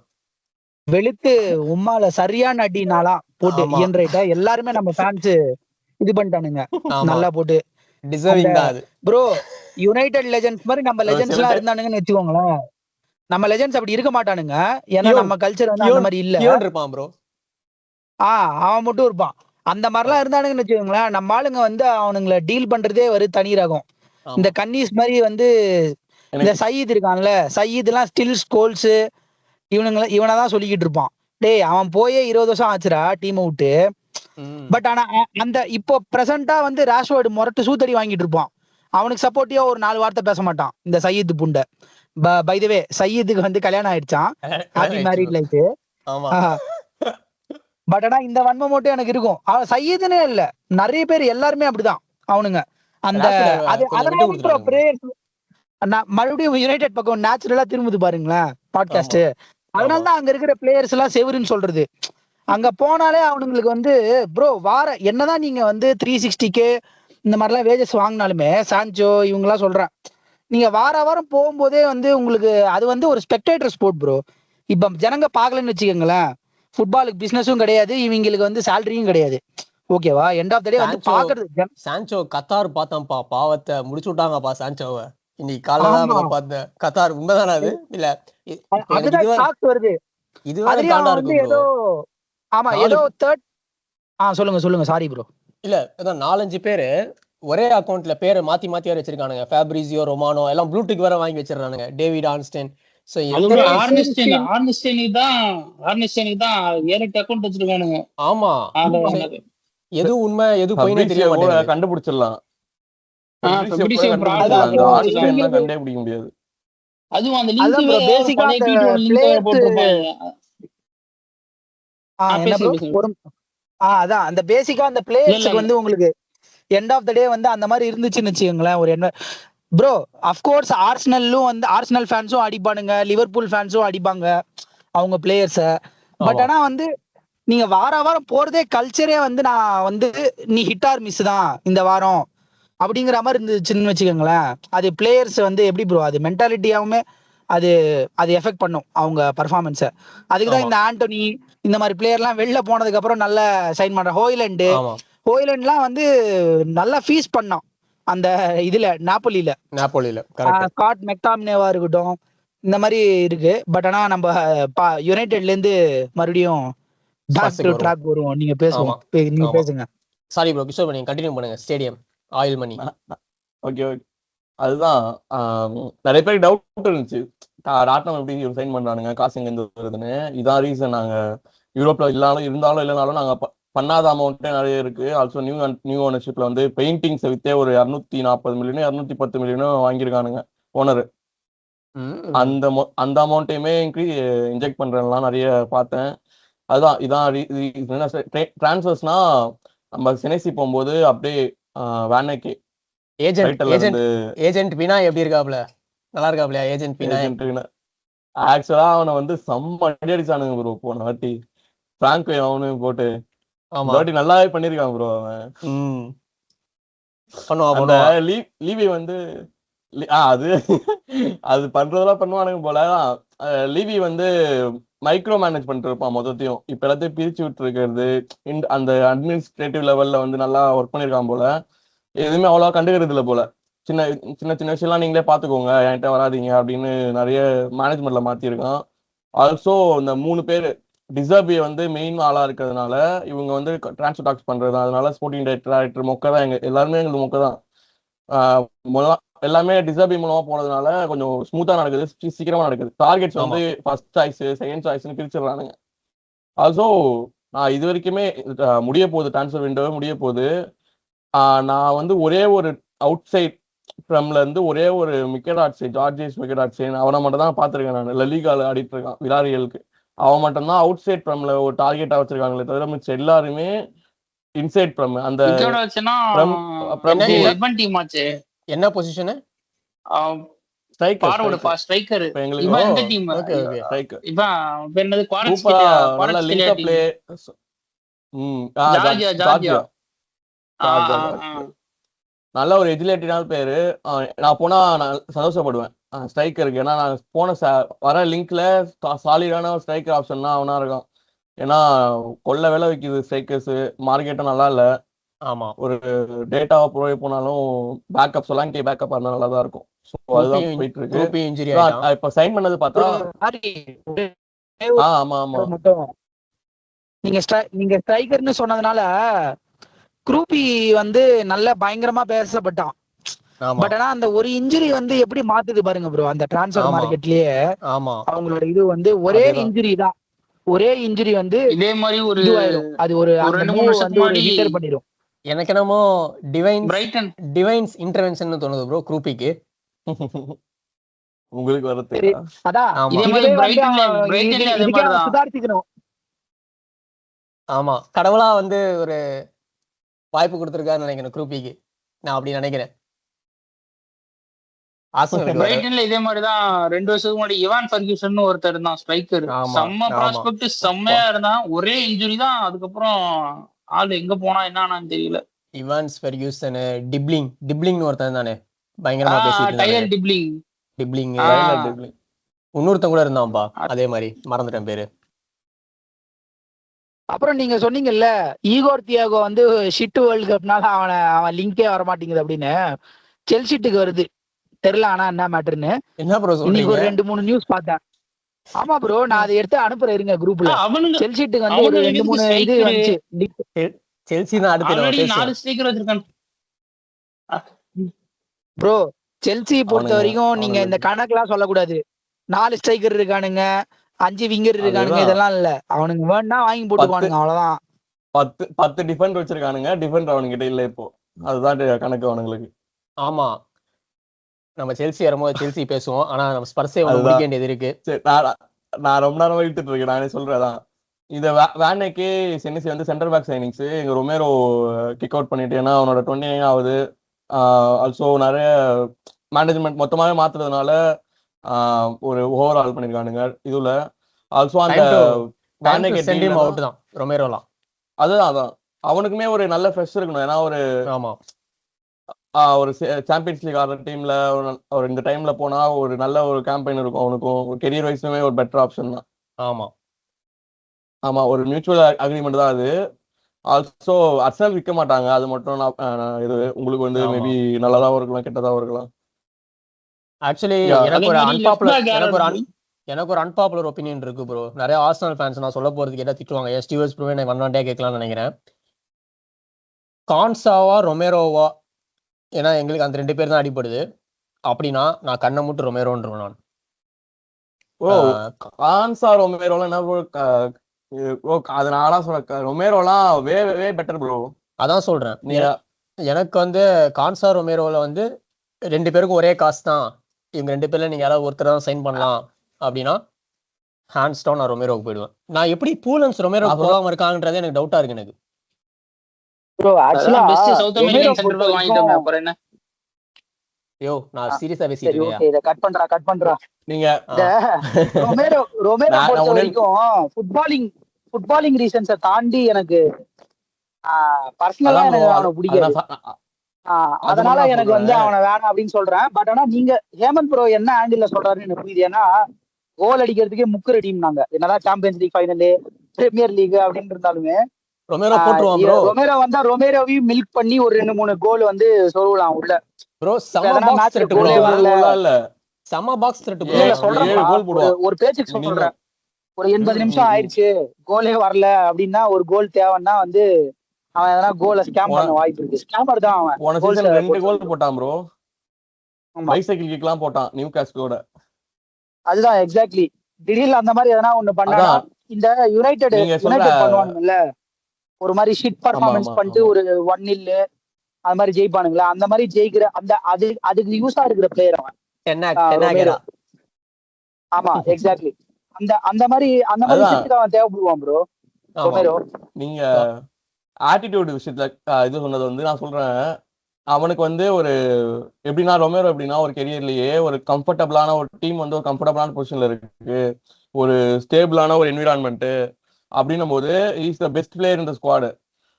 வெளுத்து உம்மால சரியான அடினாலாம் போட்டு இயன் ரைட்டா எல்லாருமே நம்ம ஃபேன்ஸ் இது பண்ணிட்டானுங்க நல்லா போட்டு. ப்ரோ யுனைடெட் லெஜெண்ட்ஸ் மாதிரி நம்ம லெஜெண்ட்ஸ் எல்லாம் இருந்தானுங்கன்னு வச்சுக்கோங்களேன், நம்ம லெஜெண்ட்ஸ் அப்படி இருக்க மாட்டானுங்க. ஏன்னா நம்ம கல்ச்சர் வந்து அந்த மாதிரி இல்ல. இருப்பான் ப்ரோ. அவன் மட்டும் இருப்பான். அந்த மாதிரிலாம் இருந்தானுங்கன்னு வச்சுக்கோங்களேன், நம்ம ஆளுங்க வந்து அவனுங்களை டீல் பண்றதே ஒரு தனி ரகம். இந்த கன்னிஸ் மாதிரி வந்து இந்த சயீத் இருக்கான்ல, சயீத் எல்லாம் ஸ்டில் ஸ்கோல்ஸ் இவனதான் சொல்லிக்கிட்டு இருப்பான். டேய் அவன் போயே 20 வருஷம் ஆச்சுரா டீமை விட்டு. பட் ஆனா அந்த இப்போ பிரசண்டா வந்து ராஷ்வர்டு முரட்டு சூத்தடி வாங்கிட்டு இருப்பான். அவனுக்கு சப்போர்ட்டிவா ஒரு 4 வார்த்தை பேச மாட்டான் இந்த சயீத் புண்டை. பை தி வே சயீதுக்கு வந்து கல்யாணம் ஆயிடுச்சான், ஹாப்பி மேரிட் லைஃப். பட் ஆனா இந்த வன்மம் மட்டும் எனக்கு இருக்கும். அவன் சயீதுன்னே இல்ல, நிறைய பேர் எல்லாருமே அப்படிதான் அவனுங்க. அந்த அதனால மறுபடியும் யுனைடெட் பக்கம் நேச்சுரலா திரும்புது பாருங்களேன் பாட்காஸ்ட். அதனாலதான் அங்க இருக்கிற பிளேயர்ஸ் எல்லாம் செவருன்னு சொல்றது. அங்க போனாலே அவனுங்களுக்கு வந்து ப்ரோ வார என்னதான் நீங்க வந்து 360K இந்த மாதிரிலாம் வேஜஸ் வாங்கினாலுமே, சான்சோ இவங்க எல்லாம் சொல்றேன், நீங்க வாரம் போகும்போதே வந்து உங்களுக்கு அது வந்து ஒரு ஸ்பெக்டேட்டர் ஸ்போர்ட் ப்ரோ. இப்ப ஜனங்க பாக்கலன்னு வச்சுக்கோங்களேன், ஃபுட்பாலுக்கு பிசினஸும் கிடையாது, இவங்களுக்கு வந்து சேலரியும் கிடையாது. ஓகேவா? எண்ட் ஆஃப் த டே வந்து பாக்குறது. சான்சோ கத்தார் பார்த்தோம்ப்பா, பாவத்தை முடிச்சு விட்டாங்கப்பா சான்சோவை. இன்னைக்கு காலையில பார்த்தேன் கத்தார். உண்மைதானே அது? இல்ல வருது ஏதோ ஆமா ஏதோ தேர்ட். சொல்லுங்க சாரி ப்ரோ. இல்ல அதான் 4-5 பேரு ஒரே அக்கௌண்ட்ல பேரை மாத்தி வேற வச்சிருக்கானுங்க. ஃபேப்ரிசியோ ரொமானோ எல்லாம் ப்ளூடிக் வேற வாங்கி வச்சிருக்கானுங்க. டேவிட் ஆர்ன்ஸ்டைன். சோ ஆமா, எது உண்மை எது பொய்னே தெரிய மாட்டேங்குது. கண்டுபிடிச்சிடலாம். கண்டுபிடிக்க முடியாது. அதுவும் அந்த லிங்க் பேசிக்கா அதான் அந்த பேசிக்கா அந்த பிளேயர்ஸ்க்கு வந்து உங்களுக்கு எண்ட் ஆஃப் த டே வந்து அந்த மாதிரி இருந்துச்சுன்னு வச்சுக்கோங்களேன். ஒரு என்ன ப்ரோ, அஃப்கோர்ஸ் ஆர்சனலும் வந்து ஆர்சனல் ஃபேன்ஸும் அடிப்பானுங்க, லிவர்பூல் ஃபேன்ஸும் அடிப்பாங்க அவங்க பிளேயர்ஸ. பட் ஆனா வந்து நீங்க வாரம் போறதே கல்ச்சரே வந்து நான் வந்து நீ ஹிட் ஆர் மிஸ் தான் இந்த வாரம் அப்படிங்கிற மாதிரி இருந்துச்சுன்னு வச்சுக்கோங்களேன். அது பிளேயர்ஸ் வந்து எப்படி ப்ரோ, அது மென்டாலிட்டியாவுமே அது எஃபெக்ட் பண்ணும் அவங்க பர்ஃபார்மன்ஸ. அதுக்குதான் இந்த ஆண்டோனி இந்த மாதிரி பிளேயர் எல்லாம் வெளில போனதுக்கு அப்புறம் நல்ல சைன் பண்ற. ஹோய்லண்ட்லாம் வந்து நல்லா ஃபீஸ் பண்ணான் அந்த இதுல நாப்போலியில. ஸ்காட் மெக்டாமினேவா இருக்கட்டும், இந்த மாதிரி இருக்கு. பட் ஆனா நம்ம யுனைடெட்ல இருந்து மறுபடியும் பேக் டு ட்ராக் வருவோம். நீங்க பேசுங்க. சாரி ப்ரோ, கிஷோர் நீங்க கண்டினியூ பண்ணுங்க. ஸ்டேடியம் ஆயில் மணி. ஓகே அதுதான் நிறைய பேருக்கு டவுட் இருந்துச்சு, டாட்னம் எப்படி சைன் பண்றானுங்க, காசு எங்க இருந்து வருதுன்னு. இதான் ரீசன். நாங்க யூரோப்ல இருந்தாலும் இல்லைனாலும் நாங்க பண்ணாத அமௌண்ட்டே நிறைய இருக்கு. ஆல்சோ நியூ ஓனர்ஷிப்ல வந்து பெயிண்டிங்ஸ் வித்தே ஒரு 240 மில்லியனும் 210 மில்லியனும் வாங்கியிருக்கானுங்க ஓனர். அந்த அமௌண்ட்டையுமே இன்ஜெக்ட் பண்றதுலாம் நிறைய பார்த்தேன். அதுதான் இதான் டிரான்ஸ்ஃபர்ஸ்னா நம்ம செனசி போகும்போது அப்படியே வேனைக்கு ஏஜென்ட் வினா எப்படி இருக்காப்ல? நல்லா இருக்காப்ல ஏஜென்ட் வினா? ஆக்சுவலா அவனை வந்து செம்ம அடி அடிச்சானுங்க ப்ரோ போன வாட்டி. பிராங்கோ அவனு போட்டு வாட்டி நல்லாவே பண்ணிருக்கான் ப்ரோ அவன். லீவி வந்து அது பண்றதெல்லாம் பண்ணுவானுங்க போல. லீவி வந்து மைக்ரோ மேனேஜ் பண்ணிட்டு இருப்பான் மொத்தத்தையும். இப்ப எல்லாத்தையும் பிரிச்சு விட்டு இருக்கிறது, அந்த அட்மினிஸ்ட்ரேட்டிவ் லெவல்ல வந்து நல்லா ஒர்க் பண்ணிருக்கான் போல. எதுவுமே அவ்வளவா கண்டுக்கிறது இல்லை போல. சின்ன சின்ன விஷயம்லாம் நீங்களே பாத்துக்கோங்க, என்கிட்ட வராதிங்க அப்படின்னு நிறைய மேனேஜ்மெண்ட்ல மாத்திருக்கான். ஆல்சோ இந்த 3 பேரு டிசர்பியை வந்து மெயின் ஆளா இருக்கிறதுனால இவங்க வந்து டிரான்ஸ்ஃபர் டாக்ஸ் பண்றது. அதனால ஸ்போர்ட்டிங் டைரக்டர் மொக்க தான். எல்லாருமே எங்களுக்கு மொக்க தான். எல்லாமே டிசர்பி மூலமா போனதுனால கொஞ்சம் ஸ்மூத்தா நடக்குது, சீக்கிரமா நடக்குது. டார்கெட்ஸ் வந்து ஃபர்ஸ்ட் சாய்ஸ் செகண்ட் சாய்ஸ்னு பிரிச்சிடறானுங்க. ஆல்சோ நான் இது வரைக்குமே முடிய போகுது, டிரான்ஸ்ஃபர் விண்டோவே முடிய போகுது. நான் வந்து ஒரே ஒரு அவுட் சைட் ஃப்ரம்ல இருந்து ஒரே ஒரு மிக்கடாட்ஸே, ஜார்ஜியஸ் மிக்கடாட்ஸே, அவனை மட்டும் தான் பார்த்திருக்கேன் நான். லலிகால ஆடிட்டு இருக்கான் விராரியலுக்கு. அவன் மட்டும் தான் அவுட் சைட் ஃப்ரம்ல ஒரு டார்கெட்டா வச்சிருக்காங்களே தவிர மிச்ச எல்லாருமே இன்சைட் ஃப்ரம். அந்த என்ன பொசிஷன்? ஸ்ட்ரைக்கர். இவன் இந்த டீம் இவன் பேர் என்னது? ஜார்ஜியா. நல்ல ஒரு எஜிலேட்டினால பேரு. நான் போனா நான் சந்தோஷப்படுவேன் ஸ்ட்ரைக்கருக்கு. ஏன்னா நான் போன வர லிங்க்ல சாலிடான ஒரு ஸ்ட்ரைக்கர் ஆப்ஷன் அவனா இருக்கான். ஏன்னா கொள்ள வேலை வைக்குது ஸ்ட்ரைக்கர்ஸ், மார்க்கெட்டும் நல்லா இல்ல. ஆமா, ஒரு டேட்டாவை ப்ரொவைட் போனாலும் பேக்கப் சொல்லாங்க பேக்கப் இருந்தா நல்லா தான் இருக்கும். ஸோ அதுதான் போயிட்டு இருக்கு. இப்ப சைன் பண்ணது பார்த்தா ஆமா ஆமா மட்டும் நீங்க ஸ்ட்ரைக்கர்னு சொன்னதுனால குரூப்பி வந்து நல்ல பயங்கரமா பேசப்பட்டான். பட் ஆனா அந்த ஒரு இன்ஜுரி வந்து எப்படி மாத்துது பாருங்க ப்ரோ அந்த டிரான்ஸ்ஃபர் மார்க்கெட்லயே. அவங்களோட இது வந்து ஒரே இன்ஜுரி தான். ஒரே இன்ஜுரி வந்து இதே மாதிரி ஒரு அது ஒரு 2-3 வருஷத்துக்கு முன்னாடி ஹிட்டர் பண்ணிரும். எனக்கு என்னமோ டிவைன்ஸ் இன்டர்வென்ஷன் தோணுது ப்ரோ குரூப்பிக்கு. உங்களுக்கு வரது அதான் இதே மாதிரி பிரைட்டன்ல சுதாரிச்சுக்கணும். ஆமா, கடவுளா வந்து ஒரு வாய்ப்பு கொடுத்திருக்காருன்னு நினைக்கிறேன் குரூப்பிக்கு. நான் அப்படி நினைக்கிறேன். பிரைட்டன்ல இதே மாதிரிதான் 2 வருஷத்துக்கு முன்னாடி இவான் ஃபெர்கியூசன் ஒருத்தர் தான் ஸ்ட்ரைக்கர். செம்ம ப்ராஸ்பெக்ட், செம்மையா இருந்தான். ஒரே இன்ஜுரி தான். அதுக்கப்புறம் ஆள் எங்க போனா என்னன்னு தெரியல. இவான்ஸ் ஃபெர்கியூசன், டிப்ளிங் ஒருத்தன் தானே பயங்கரமா பேசிட்டு டைலர் டிப்ளிங். இன்னொருத்தன் கூட இருந்தான்பா அதே மாதிரி, மறந்துட்டேன் பேரு. அப்புறம் நீங்க சொன்னீங்கல்ல ஈகோர் தியாகோ வந்து ஷிட் வேர்ல்ட் கப்னால அவன் லிங்கே வர மாட்டேங்குது அப்படின்னு. செல்சிட்டுக்கு வருது தெரியல. ஆனா என்ன மேட்டர்னு என்ன ப்ரோ இன்னைக்கு ஒரு 2-3 நியூஸ் பார்த்தேன். ஆமா ப்ரோ, நான் அதை எடுத்து அனுப்புறேன் இருங்க குரூப்ல. செல்சிட்டுக்கு வந்து ஒரு 2-3 இது வந்துச்சு. செல்சி தான் அடுத்து 4 ஸ்ட்ரைக்கர் வச்சிருக்காங்க ப்ரோ. செல்சி பொறுத்த வரைக்கும் நீங்க இந்த கணக்கெல்லாம் சொல்லக்கூடாது. 4 ஸ்ட்ரைக்கர் இருக்கானுங்க, 5 விங்கர் இருக்கானுங்க, இதெல்லாம் இல்ல. அவனுக்கு வேணா வாங்கி போட்டுக்குவானுங்க, அவ்வளவுதான். 10 டிஃபெண்டர் வச்சிருக்கானுங்க, டிஃபெண்டர் அவனுங்கிட்ட இல்ல இப்போ. அதுதான் கணக்கு அவனுங்களுக்கு. ஆமா, நம்ம செல்சி வரும்போது செல்சி பேசுவோம். ஆனா நம்ம ஸ்பர்ஸே முடிக்க வேண்டியது இருக்கு. நான் ரொம்ப நேரமா இழுத்துட்டு இருக்கேன். நானே சொல்றேன் இந்த வேனைக்கு சென்னிசி வந்து சென்டர் பேக் சைனிங்ஸ் எங்க ரொமேரோ கிக் அவுட் பண்ணிட்டு, ஏன்னா அவனோட 29 ஆகுது. ஆல்சோ நிறைய மேனேஜ்மெண்ட் மொத்தமாவே மாத்துறதுனால ஒரு ஓவர் ஆல் பண்ணிருக்கானுங்க இதுல. ஆல்சோ அந்த அவுட் தான் ரொமேரோலாம். அதான் அவனுக்குமே ஒரு நல்ல ஃப்ரெஷ் இருக்கணும். ஏன்னா ஒரு சாம்பியன்ஸ் லீக் ஆடுற டீம்ல ஒரு இந்த டைம்ல போனா ஒரு நல்ல ஒரு கேம்பெயின் இருக்கும். அவனுக்கும் ஒரு கெரியர் வைஸ்லுமே ஒரு பெட்டர் ஆப்ஷன் தான். ஆமா, ஒரு மியூச்சுவல் அக்ரிமெண்ட் தான் அது. ஆல்சோ அர்சனல் விற்க மாட்டாங்க, அது மட்டும் இது உங்களுக்கு வந்து மேபி நல்லதாவும் இருக்கலாம் கெட்டதாவும் இருக்கலாம். ஆக்சுவலி எனக்கு ஒரு அன்பாப்புலர் ஒப்பீனியன் இருக்கு ப்ரோ. நிறைய ஆர்சனல் ஃபேன்ஸ் நான் சொல்ல போறது கேட்டா திட்டுவாங்க. ஸ்டீவர்ஸ் ப்ரூவே நான் ஒன் கேட்கலாம்னு நினைக்கிறேன். கான்சாவா ரொமேரோவா, ஏன்னா எங்களுக்கு அந்த 2 பேர் தான் அடிப்படுது. அப்படின்னா நான் கண்ணை மூட்டு ரொமேரோன்றேன் நான். கான்சா ரொமேரோல என்ன அது நானா சொல்றேன். ரொமேரோலாம் வே பெட்டர் ப்ரோ. அதான் சொல்றேன். எனக்கு வந்து கான்சா ரொமேரோல வந்து 2 பேருக்கும் ஒரே காசு தான். இவங்க 2 பேர்ல நீங்க யாராவது ஒருத்தர் தான் சைன் பண்ணலாம் அப்படின்னா ஹேண்ட்ஸ் டவுன் நான் ரொமேரோக்கு போயிடுவேன். நான் எப்படி பூலன்ஸ் ரொமேரோ போகாம இருக்காங்கன்றது எனக்கு டவுட்டா இருக்கு எனக்கு. ப்ரோ ஆக்சுவலா best South American centre back வாங்கிட்டோம். அப்புறம் என்ன யோ, நான் சீரியஸா பேசிட்டு இருக்கேன். ஓகே, இத கட் பண்றா. நீங்க ரொமேரோ பொறுத்த வரைக்கும் ஃபுட்பாலிங் ரீசன்ஸை தாண்டி எனக்கு பர்சனலா எனக்கு அவனை பிடிக்காது. அதனால எனக்கு வந்து அவனை வேணாம் அப்படின்னு சொல்றேன். பட் ஆனா நீங்க ஹேமந்த் ப்ரோ என்ன ஆங்கிள் சொல்றாருன்னு எனக்கு புரியுது. ஏன்னா கோல் அடிக்கிறதுக்கே முக்குற டீம் நாங்க. என்னதான் champions league final, premier league அப்படின்னு இருந்தாலுமே ரொமேரோ வந்தா ரொமேரோவையும் மில்க் பண்ணி ஒரு 2-3 கோல் வந்து சொல்லலாம் உள்ள. ஒரு பேச்சுக்கு சொல்றேன், ஒரு 80 நிமிஷம் ஆயிடுச்சு கோலே வரல அப்படின்னா ஒரு கோல் தேவைன்னா வந்து அவன் எதனா கோலை ஸ்கேம் பண்ண வாய்ப்பு இருக்கு. ஸ்கேமர் தான் அவன். 2 கோல் போட்டான் ப்ரோ. பைசைக்கிள் கிக்லாம் போட்டான் நியூகாஸ்லோட. அதுதான் எக்ஸாக்ட்லி. திடீர்னு அந்த மாதிரி எதனா ஒண்ணு பண்ணா இந்த யுனைடெட் பண்ணுவாங்கல்ல, ஒரு மாதிரி ஷிட் பர்ஃபார்மன்ஸ் பண்ணிட்டு ஒரு 1-0 அது மாதிரி ஜெயிப்பானுங்களா, அந்த மாதிரி ஜெயிக்கிற அந்த அதுக்கு யூஸா இருக்கிற பிளேயர் அவன் ரொமேரோ. ஆமா எக்ஸாக்ட்லி. அந்த மாதிரி விஷயத்துக்கு அவன் தேவைப்படுவான் ப்ரோ ரொமேரோ. நீங்க ஆட்டிடியூட் விஷயத்துல இது சொன்னது வந்து நான் சொல்றேன். அவனுக்கு வந்து ஒரு எப்படின்னா ரொமேரோ எப்படின்னா ஒரு கெரியர்லயே ஒரு கம்ஃபர்டபுளான ஒரு டீம் வந்து ஒரு கம்ஃபர்டபுளான பொசிஷன்ல இருக்கு, ஒரு ஸ்டேபிளான ஒரு என்விரான்மெண்ட் அப்படின்னும் போது இஸ் த பெஸ்ட் பிளேயர் இந்த ஸ்குவாடு.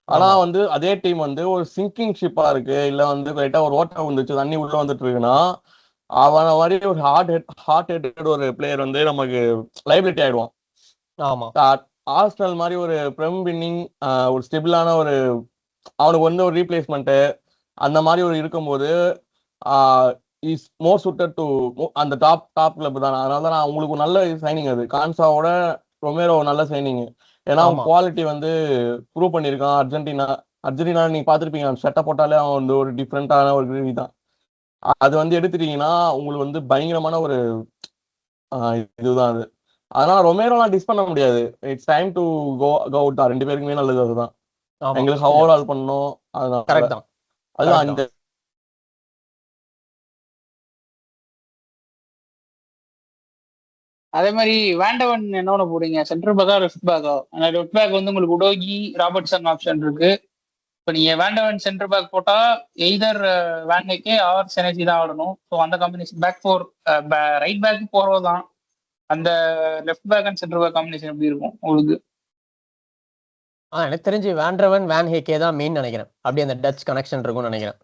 ஆனா வந்து அதே டீம் வந்து ஒரு சிங்கிங் ஷிப்பா இருக்கு, இல்ல வந்து லைட்டா ஒரு ஓட்டம் வந்துச்சு, தண்ணி உள்ள வந்துட்டு இருக்குன்னா அவன மாதிரி ஒரு ஹார்ட் ஹெட்டட் ஒரு பிளேயர் வந்து நமக்கு லைபிலிட்டி ஆயிடுவான். ஆர்சனல் மாதிரி ஒரு பிரெம் வின்னிங் ஒரு ஸ்டெபிளான ஒரு அவனுக்கு வந்து ஒரு ரீப்ளேஸ்மெண்ட் அந்த மாதிரி ஒரு இருக்கும்போது இஸ் மோர் சூட்டட் டு அந்த டாப் கிளப் தான். அதனால தான் நான் உங்களுக்கு நல்ல சைனிங் அது. கான்சாவோட ரொமேரோ நல்ல சைனிங். ஏன்னா அவன் குவாலிட்டி வந்து ப்ரூவ் பண்ணியிருக்கான். அர்ஜென்டினா நீங்க பாத்திருப்பீங்க, சட்டை போட்டாலே அவன் வந்து ஒரு டிஃப்ரெண்டான ஒரு கிரேவி தான். அது வந்து எடுத்துட்டீங்கன்னா உங்களுக்கு வந்து பயங்கரமான ஒரு இதுதான் அது. அதனால ரொமேரோலாம் டிஸ் பண்ண முடியாது. It's time to go out தான். ரெண்டு பேருக்குமே நல்லது அதுதான். எங்களுக்கு ஓவரால் பண்ணணும். அதுதான் அதுதான் இந்த அதே மாதிரி வேண்டவன் என்ன போடுங்க, சென்டர் பேக்கா லெஃப்ட் பேக்கா? லெஃப்ட் பேக் வந்து உங்களுக்கு உடோகி ராபர்ட்சன் ஆப்ஷன் இருக்கு. இப்போ நீங்க வேண்டவன் சென்டர் பேக் போட்டா எய்தர் வேண்டேக்கே ஆர் செனசி தான் ஆடணும். ஸோ அந்த combination back four right back போறது தான். அந்த left back and centre back combination எப்படி இருக்கும் உங்களுக்கு? எனக்கு தெரிஞ்சு வேண்டவன் வேன் ஹேக்கே தான் மெயின் நினைக்கிறேன். அப்படி அந்த டச் கனெக்ஷன் இருக்கும்னு நினைக்கிறேன்.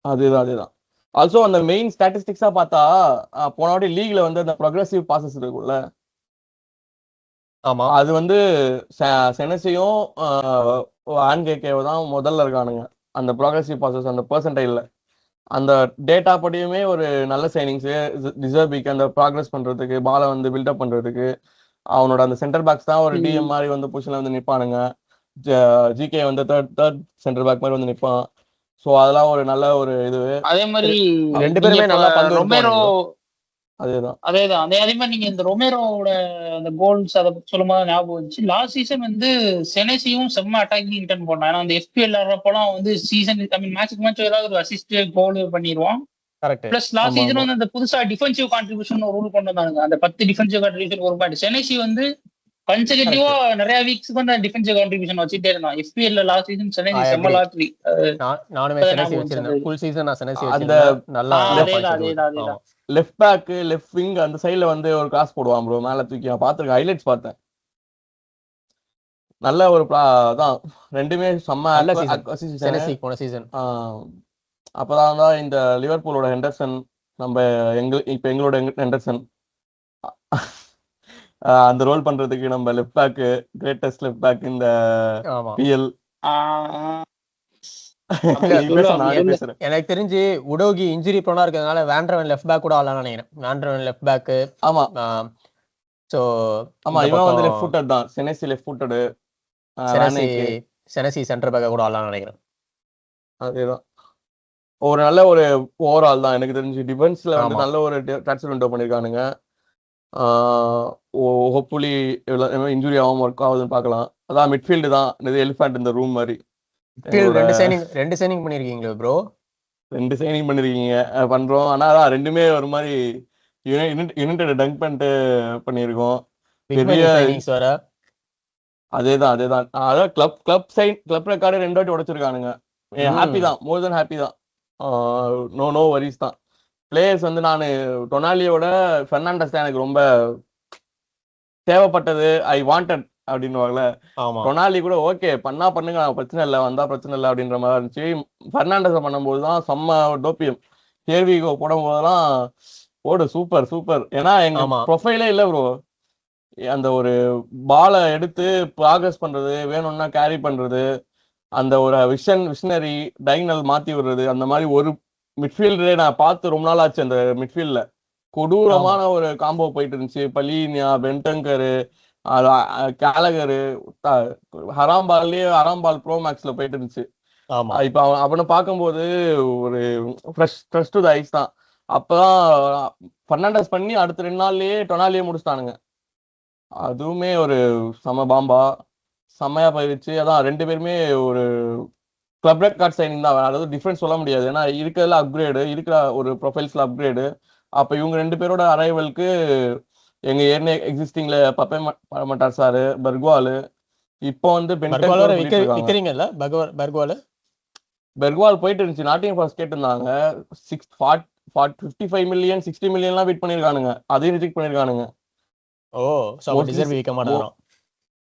அதேதான். ஆல்சோ அந்த மெயின் ஸ்டாட்டிஸ்டிக்ஸா பார்த்தா போன வாட்டி லீக்ல வந்து அந்த ப்ரோக்ரசிவ் பாசஸ் இருக்கும்ல, ஆமா அது வந்து செனசியும் ஆன்கேகேவோ தான் முதல்ல இருக்கானுங்க அந்த ப்ரோக்ரசிவ் பாசஸ் அந்த பெர்சன்டைல்ல. அந்த டேட்டா படியுமே ஒரு நல்ல சைனிங்ஸ். டிசர்பிக்கு அந்த ப்ராக்ரஸ் பண்றதுக்கு, பாலை வந்து பில்டப் பண்றதுக்கு அவனோட அந்த சென்டர் பேக்ஸ் தான் ஒரு டிஎம் மாதிரி வந்து பொசிஷன்ல வந்து நிப்பானுங்க. ஜிகே வந்து தேர்ட் சென்டர் பேக் மாதிரி வந்து நிப்பான். சோ அதெல்லாம் ஒரு நல்ல ஒரு இது. அதே மாதிரி ரெண்டு பேருமே நல்லா பந்து ரொமேரோ அதேதான் அதே மாதிரி நீங்க இந்த ரொமேரோட அந்த கோல்ஸ் அதை சொல்லும்போது ஞாபகம் வந்துச்சு. லாஸ்ட் சீசன் வந்து செனசியும் செம்ம அட்டாக்கிங் இன்டர்ன் பண்ணான். ஏன்னா அந்த எஃபிஎல் ஆடுறப்பெல்லாம் வந்து சீசன் மேட்சுக்கு மேட்ச் ஏதாவது ஒரு அசிஸ்ட் கோல் பண்ணிடுவான். பிளஸ் லாஸ்ட் சீசன் வந்து அந்த புதுசா டிஃபென்சிவ் கான்ட்ரிபியூஷன் ஒரு ரூல் கொண்டு வந்தாங்க. அந்த 10 டிஃபென்சிவ் கான்ட்ரிபியூஷன் ஒரு பாயிண்ட். செனசி வந்து கன்சர்வேட்டிவா நிறைய வீக்ஸ்க்கு வந்து டிஃபென்சிவ் கான்ட்ரிபியூஷன் வச்சுட்டே இருந்தான். எஃபிஎல் லாஸ்ட் சீசன் செனசி செம்ம லாட்ரி. நானுமே செனசி வச்சிருந்தேன். ஃபுல் சீசன் நான் செனசி அந்த நல்லா அதேதான் லெஃப்ட் பேக் லெஃப்ட் விங் அந்த சைடுல வந்து ஒரு கிராஸ் போடுவான் ப்ரோ, மேல தூக்கி. நான் பாத்துருக்கேன், ஹைலைட்ஸ் பார்த்தேன். நல்ல ஒரு தான் ரெண்டுமே செம்ம செனசி போன சீசன். அப்பதான் தான் இந்த லிவர்பூலோட ஹெண்டர்சன் நம்ம இப்ப எங்களோட ஹெண்டர்சன் அந்த ரோல் பண்றதுக்கு நம்ம left back greatest left back இந்த பிஎல். எனக்கு தெரிஞ்சு உடோகி இன்ஜுரி ப்ரோனா இருக்கிறதுனால வேண்டவன் லெஃப்ட் பேக் கூட ஆடலாம்னு நினைக்கிறேன். வேண்டவன் லெஃப்ட் பேக். ஆமா சோ ஆமா இவன் வந்து லெஃப்ட் ஃபுட்டட் தான். செனசி லெஃப்ட் ஃபுட்டட், செனசி சென்டர் பேக் கூட ஆடலாம்னு நினைக்கிறேன். அதேதான் ஒரு நல்ல ஒரு ஓவரால் தான் எனக்கு தெரிஞ்சு. டிஃபென்ஸ்ல வந்து நல்ல ஒரு ட்ரான்ஸ்ஃபர் விண்டோ பண்ணிருக்கானுங்க. ஹோப்ஃபுல்லி இன்ஜுரி ஆகாம ஒர்க் ஆகுதுன்னு பார்க்கலாம். அதான் மிட்ஃபீல்டு தான் இது எலிஃபண்ட் இந்த ரூம் மாதிரி. ரெண்டு சைனிங் பண்ணிருக்கீங்களா ப்ரோ? 2 சைனிங் பண்ணிருக்கீங்க பண்றோம். ஆனா அதான் ரெண்டுமே ஒரு மாதிரி யுனைடெட் டங்க் பண்ணிட்டு பண்ணிருக்கோம். அதேதான் அதான் கிளப் ரெக்கார்டு 2 வாட்டி உடைச்சிருக்கானுங்க. ஹாப்பி தான், மோர் தென் ஹாப்பி தான். நோ வரிஸ் தான். பிளேயர்ஸ் வந்து நான் டொனாலியோட பெர்னாண்டஸ் தான் எனக்கு ரொம்ப தேவைப்பட்டது. ஐ வாண்டட் அப்படின்னுவாங்கல்ல, ரொனால்டி கூட ஓகே பண்ணா பண்ணுங்க, பிரச்சனை இல்லை, வந்தா பிரச்சனை இல்லை அப்படின்ற மாதிரி இருந்துச்சு. பெர்னாண்டஸை பண்ணும்போதுதான் செம்ம டோப்பியம். கேள்விகோ போடும் போதெல்லாம் ஓடு சூப்பர். ஏன்னா எங்க ப்ரொஃபைலே இல்லை ப்ரோ. அந்த ஒரு பாலை எடுத்து ப்ராக்ரஸ் பண்றது, வேணும்னா கேரி பண்றது, அந்த ஒரு விஷனரி டைனல் மாத்தி விடுறது, அந்த மாதிரி ஒரு மிட்ஃபீல்டரே நான் பார்த்து ரொம்ப நாள் ஆச்சு. அந்த மிட்ஃபீல்ட்ல கொடூரமான ஒரு காம்போ போயிட்டு இருந்துச்சு. பலீனியா, பென்டங்கரு, கேலகரு, ஹராம்பால் ப்ரோ மேக்ஸ்ல போயிட்டு இருந்துச்சு. இப்ப அவனை பார்க்கும்போது ஒரு ஃப்ரெஷ் டு தி ஐஸ் தான். அப்பதான் பெர்னாண்டஸ் பண்ணி அடுத்த 2 நாள்லயே டொனாலியே முடிச்சிட்டானுங்க. அதுவுமே ஒரு செம பாம்பா செம்மையா போயிடுச்சு. அதான் 2 பேருமே ஒரு கிளப் ரெக்கார்ட் சைனிங் தான், அதாவது டிஃபரன்ஸ் சொல்ல முடியாது. ஏன்னா இருக்கிறதுல அப்கிரேடு, இருக்கிற ஒரு ப்ரொஃபைல்ஸ்ல அப்கிரேடு. அப்ப இவங்க 2 பேரோட அரைவலுக்கு எங்க ஏற்கனவே எக்ஸிஸ்டிங்ல பப்பே மட்டார் சாரு, பெர்க்வால், இப்போ வந்து பர்க்வாலோட விக்கிறீங்கல்ல பர்க்வால் பெர்க்வால் போயிட்டு இருந்துச்சு. நாட்டிங் ஃபாரஸ்ட் கேட்டிருந்தாங்க 55 மில்லியன் 60 மில்லியன்லாம் வெயிட் பண்ணிருக்கானுங்க, அதையும் ரிஜெக்ட் பண்ணிருக்கானுங்க. ஓ சோ டிசர்வ் விக்க மாட்டாராம்.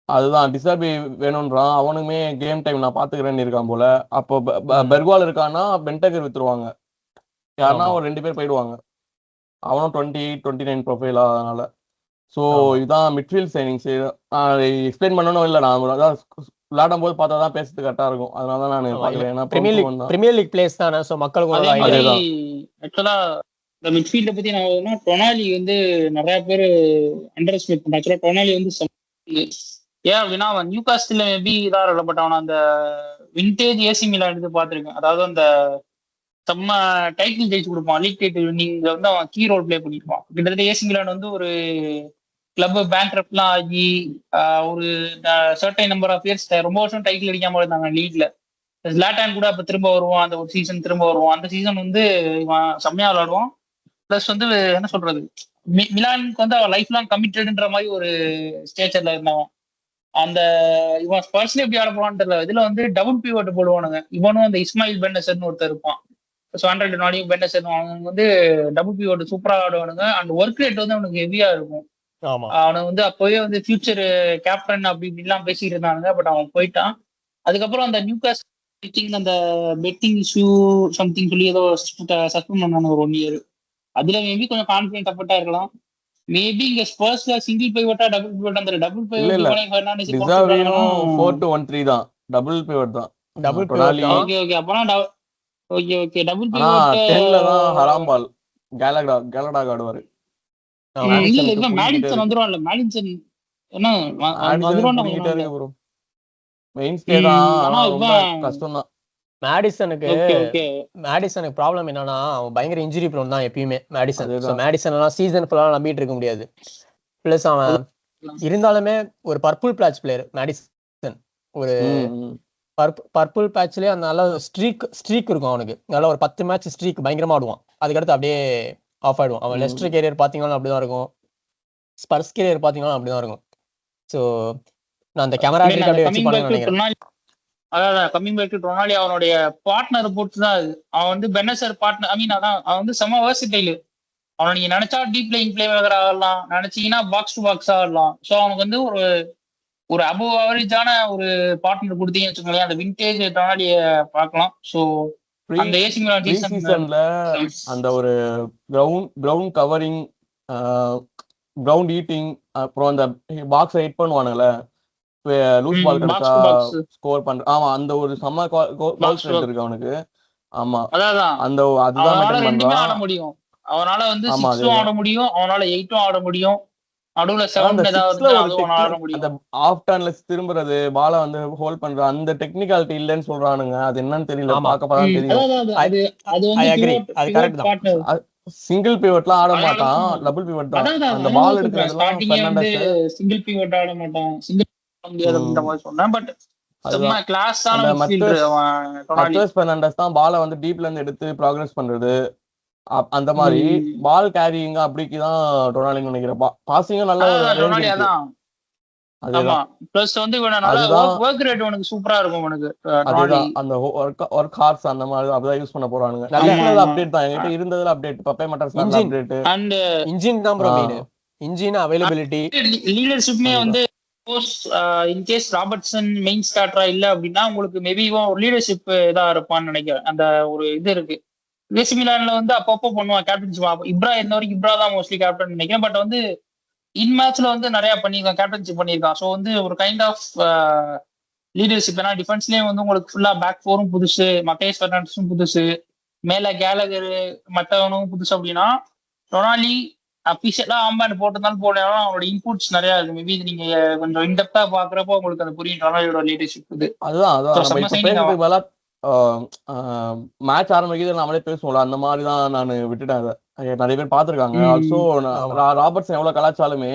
அதுதான் டிசர்பி வேணும்ன்றான். அவனுமே கேம் டைம் நான் பாத்துக்கிறேன்னு இருக்கான் போல. அப்போ பெர்க்வால் இருக்கான்னா பென்டகர் வித்துருவாங்க, யாருன்னா ஒரு 2 பேர் போயிடுவாங்க. அவனும் 29 ப்ரொஃபைலா, அதனால. ஸோ இதுதான் மிட்ஃபீல்ட் சைனிங்ஸ். எக்ஸ்பிளைன் பண்ணணும் இல்லை, நான் அதான் விளையாடும் போது பார்த்தா தான் பேசுறது கரெக்டா இருக்கும், அதனால தான் நான் பாக்குறேன். பிரீமியர் லீக் பிளேஸ் தானே, சோ மக்களுக்கு ஆக்சுவலா இந்த மிட்ஃபீல்ட பத்தி நான் டொனாலி வந்து நிறைய பேர் அண்டர் எஸ்டிமேட் பண்றாங்க. ஆக்சுவலா டொனாலி வந்து ஏன் அப்படின்னா அவன் நியூ காஸ்ட்ல மேபி இதா இல்லை, பட் அவன் அந்த விண்டேஜ் ஏசி மிலான் எடுத்து பார்த்துருக்கேன். அதாவது அந்த செம்ம டைட்டில் ஜெயிச்சு கொடுப்பான், லீக் டைட்டில் வின்னிங்ல வந்து அவன் கீ ரோல் பிளே பண்ணிருப்பான். கிட்டத்தட்ட ஏசி மிலான் வந்து ஒரு கிளப் பேங்க்ரப்ட்லாம் ஆகி ஒரு சர்டைன் நம்பர் ஆஃப் இயர்ஸ் ரொம்ப வருஷம் டைட்டில் அடிக்காம இருந்தாங்க லீக்ல. லேட்டான் கூட அப்ப திரும்ப வருவான், அந்த ஒரு சீசன் திரும்ப வருவான். அந்த சீசன் வந்து இவன் செம்மையா விளையாடுவான். பிளஸ் வந்து என்ன சொல்றது, மிலானுக்கு வந்து அவன் லைஃப் லாங் கமிட்டட்ன்ற மாதிரி ஒரு ஸ்டேச்சர்ல இருந்தவன். அந்த இவன் ஸ்பர்ஸ்ல எப்படி ஆட போவான்னு தெரியல. இதுல வந்து டபுள் பிவோட் போடுவானுங்க. இவனும் அந்த இஸ்மாயில் பென்னசர்னு ஒருத்தர் இருப்பான், நாளையும் பென்னசர், அவனுக்கு வந்து டபுள் பிவோட் சூப்பரா ஆடுவானுங்க. அண்ட் ஒர்க் ரேட் வந்து அவனுக்கு ஹெவியா இருக்கும். அவனுக்கு வந்து அப்பவே வந்து ஃபியூச்சர் கேப்டன் அப்படி இப்படிலாம் பேசிட்டு இருந்தானுங்க, பட் அவன் போயிட்டான். அதுக்கப்புறம் அந்த நியூ காஸ்ட் அந்த பெட்டிங் இஷ்யூ சம்திங் சொல்லி ஏதோ சஸ்பெண்ட் பண்ணாங்க ஒரு 1 இயர். அதுல மேபி கொஞ்சம் கான்ஃபிடென்ட் அப்பட்டா இருக்கலாம். மேபி இங்க ஸ்பர்ஸ்ல சிங்கிள் பிவோட்டா டபுள் பிவோட், அந்த டபுள் பிவோட் ஃபெர்னாண்டஸ் 4-2-1-3 தான், டபுள் பிவோட் தான். Double pivot. ஓகே அப்பனா ஓகே டபுள் பிவோட் 10ல தான் ஹராம்பால் கேலடா ஆடுவாரு. இல்ல மேடிசன் வந்துருவான்ல, மேடிசன் என்ன வந்துருவான் ப்ரோ. மெயின் ஸ்டே தான், ஆனா ரொம்ப கஷ்டம் தான். மேடிசனுக்கு ப்ராப்ளம் என்னன்னா அவன் பயங்கர இன்ஜுரி ப்ரோன் தான் எப்பயுமே மேடிசன். ஸோ மேடிசன் எல்லாம் சீசன் ஃபுல்லா நம்பிட்டு இருக்க முடியாது. பிளஸ் அவன் இருந்தாலுமே ஒரு பர்பிள் பேட்ச் பிளேயர் மேடிசன். ஒரு பர்பிள் பேட்ச்லயே அந்த நல்ல ஸ்ட்ரீக் இருக்கும் அவனுக்கு, நல்ல ஒரு 10 மேட்ச் ஸ்ட்ரீக் பயங்கரமா ஆடுவான். அதுக்கடுத்து அப்படியே ஆஃப் ஆயிடுவான். அவன் லெஸ்டர் கேரியர் பாத்தீங்கன்னா அப்படிதான் இருக்கும், ஸ்பர்ஸ் கேரியர் பாத்தீங்கன்னா அப்படிதான் இருக்கும். ஸோ நான் அந்த கேமரா நினைக்கிறேன். அதான் கம்மிங் பேக் டு ரொனால்டோ, அவனுடைய பார்ட்னர் பொறுத்து தான் அது. அவன் வந்து பென்னசர் பார்ட்னர், ஐ மீன் அதான் அவன் வந்து செம வெர்சடைல். அவனை நீங்க நினைச்சா டீப் பிளேயிங் பிளே மேக்கர் ஆடலாம், நினைச்சீங்கன்னா பாக்ஸ் டு பாக்ஸ் ஆடலாம். ஸோ அவனுக்கு வந்து ஒரு அபோவ் ஆவரேஜான ஒரு பார்ட்னர் கொடுத்தீங்கன்னு வச்சுக்கோங்களேன், அந்த விண்டேஜ் ரொனால்டிய பார்க்கலாம். ஸோ அந்த ஏசி மிலான் சீசன்ல அந்த ஒரு கிரவுண்ட் கவரிங், கிரவுண்ட் ஈட்டிங், அப்புறம் அந்த பாக்ஸ் ஹிட் பண்ணுவானுங்களே, லூஸ் பால் கிடைச்சா ஸ்கோர் பண்ற, ஆமா அந்த ஒரு சம்ம கோல் ஸ்ட்ரைக் இருக்கு அவனுக்கு. ஆமா அந்த அதுதான் மெயின்டைன் பண்றான். ஆட முடியும் அவனால, வந்து 6 ஆட முடியும், அவனால 8 ஆட முடியும், நடுவுல 7 ஏதாவது ஆட முடியும். அந்த ஆஃப் டர்ன்ல திரும்புறது, பால வந்து ஹோல்ட் பண்ற அந்த டெக்னிக்காலிட்டி இல்லன்னு சொல்றானுங்க. அது என்னன்னு தெரியல, பார்க்கதான் தெரியும். சிங்கிள் பிவோட்லாம் ஆட மாட்டான், டபுள் பிவோட் தான். அந்த பால் எடுக்கிறதுலாம் பெர்னாண்டஸ் சிங்கிள் பிவோட் ஆட மாட்டான், சிங்கிள் முடியாதுன்ற மாதிரி சொன்னேன். பட் கிளாஸான மிட்ஃபீல்டர் அவன். பெர்னாண்டஸ் தான் பால வந்து டீப்ல இருந்து எடுத்து ப்ராக்ரஸ் பண்றது, அந்த மாதிரி பால் கேரியிங் அப்படிதான் ரொனால்டோ நினைக்கிறேன். பாசிங்கும் நல்ல ரொனால்டோ தான். ஆமா பிளஸ் வந்து இவனால வொர்க் ரேட் உனக்கு சூப்பரா இருக்கும் உனக்கு. அதுதான் அந்த வொர்க் ஹார்ஸ் அந்த மாதிரி அப்படிதான் யூஸ் பண்ண போறானுங்க. நல்ல அப்டேட் தான் என்கிட்ட இருந்ததுல அப்டேட். பப்பே மட்டர்ஸ் அப்டேட் அண்ட் இன்ஜின் தான் ப்ரோ மெயின். இன்ஜின் அவைலபிலிட்டி, லீடர்ஷிப்மே வந்து இன்கேஸ் ராபர்ட்சன் மெயின் ஸ்டார்டரா இல்ல அப்படின்னா உங்களுக்கு மேபி ஒரு லீடர்ஷிப் இதா இருப்பான்னு நினைக்கிறேன். அந்த ஒரு இது இருக்கு. ஏசி மிலான்ல வந்து அப்பப்போ பண்ணுவான் கேப்டன்ஷிப். இப்ரா இருந்த வரைக்கும் இப்ரா தான் மோஸ்ட்லி கேப்டன் நினைக்கிறேன். பட் வந்து இன் மேட்ச்ல வந்து நிறைய பண்ணியிருக்கான், கேப்டன்ஷிப் பண்ணியிருக்கான். ஸோ வந்து ஒரு கைண்ட் ஆஃப் லீடர்ஷிப். ஏன்னா டிஃபென்ஸ்லயும் வந்து உங்களுக்கு ஃபுல்லா பேக் ஃபோரும் புதுசு, மட்டேஸ் பெர்னாண்டஸும் புதுசு, மேல கேலகர் மற்றவனும் புதுசு. அப்படின்னா ரொனால்டோ அபிஷியலா ஆம்பாண்ட் போட்டிருந்தாலும் போடலாம், அவனோட இன்புட்ஸ் நிறைய இருக்கு. மேபி இது நீங்க கொஞ்சம் இன்டெப்தா பாக்குறப்போ உங்களுக்கு அது புரியும் ரொனால்டோட லீடர்ஷிப். இது அதுதான் மேட்ச் ஆரம்பிக்கிறது நம்மளே பேசுவோம்ல, அந்த மாதிரிதான் நான் விட்டுட்டேன். அதை நிறைய பேர் பாத்துருக்காங்க. ஆல்சோ ராபர்ட்சன் எவ்வளவு கலாச்சாலுமே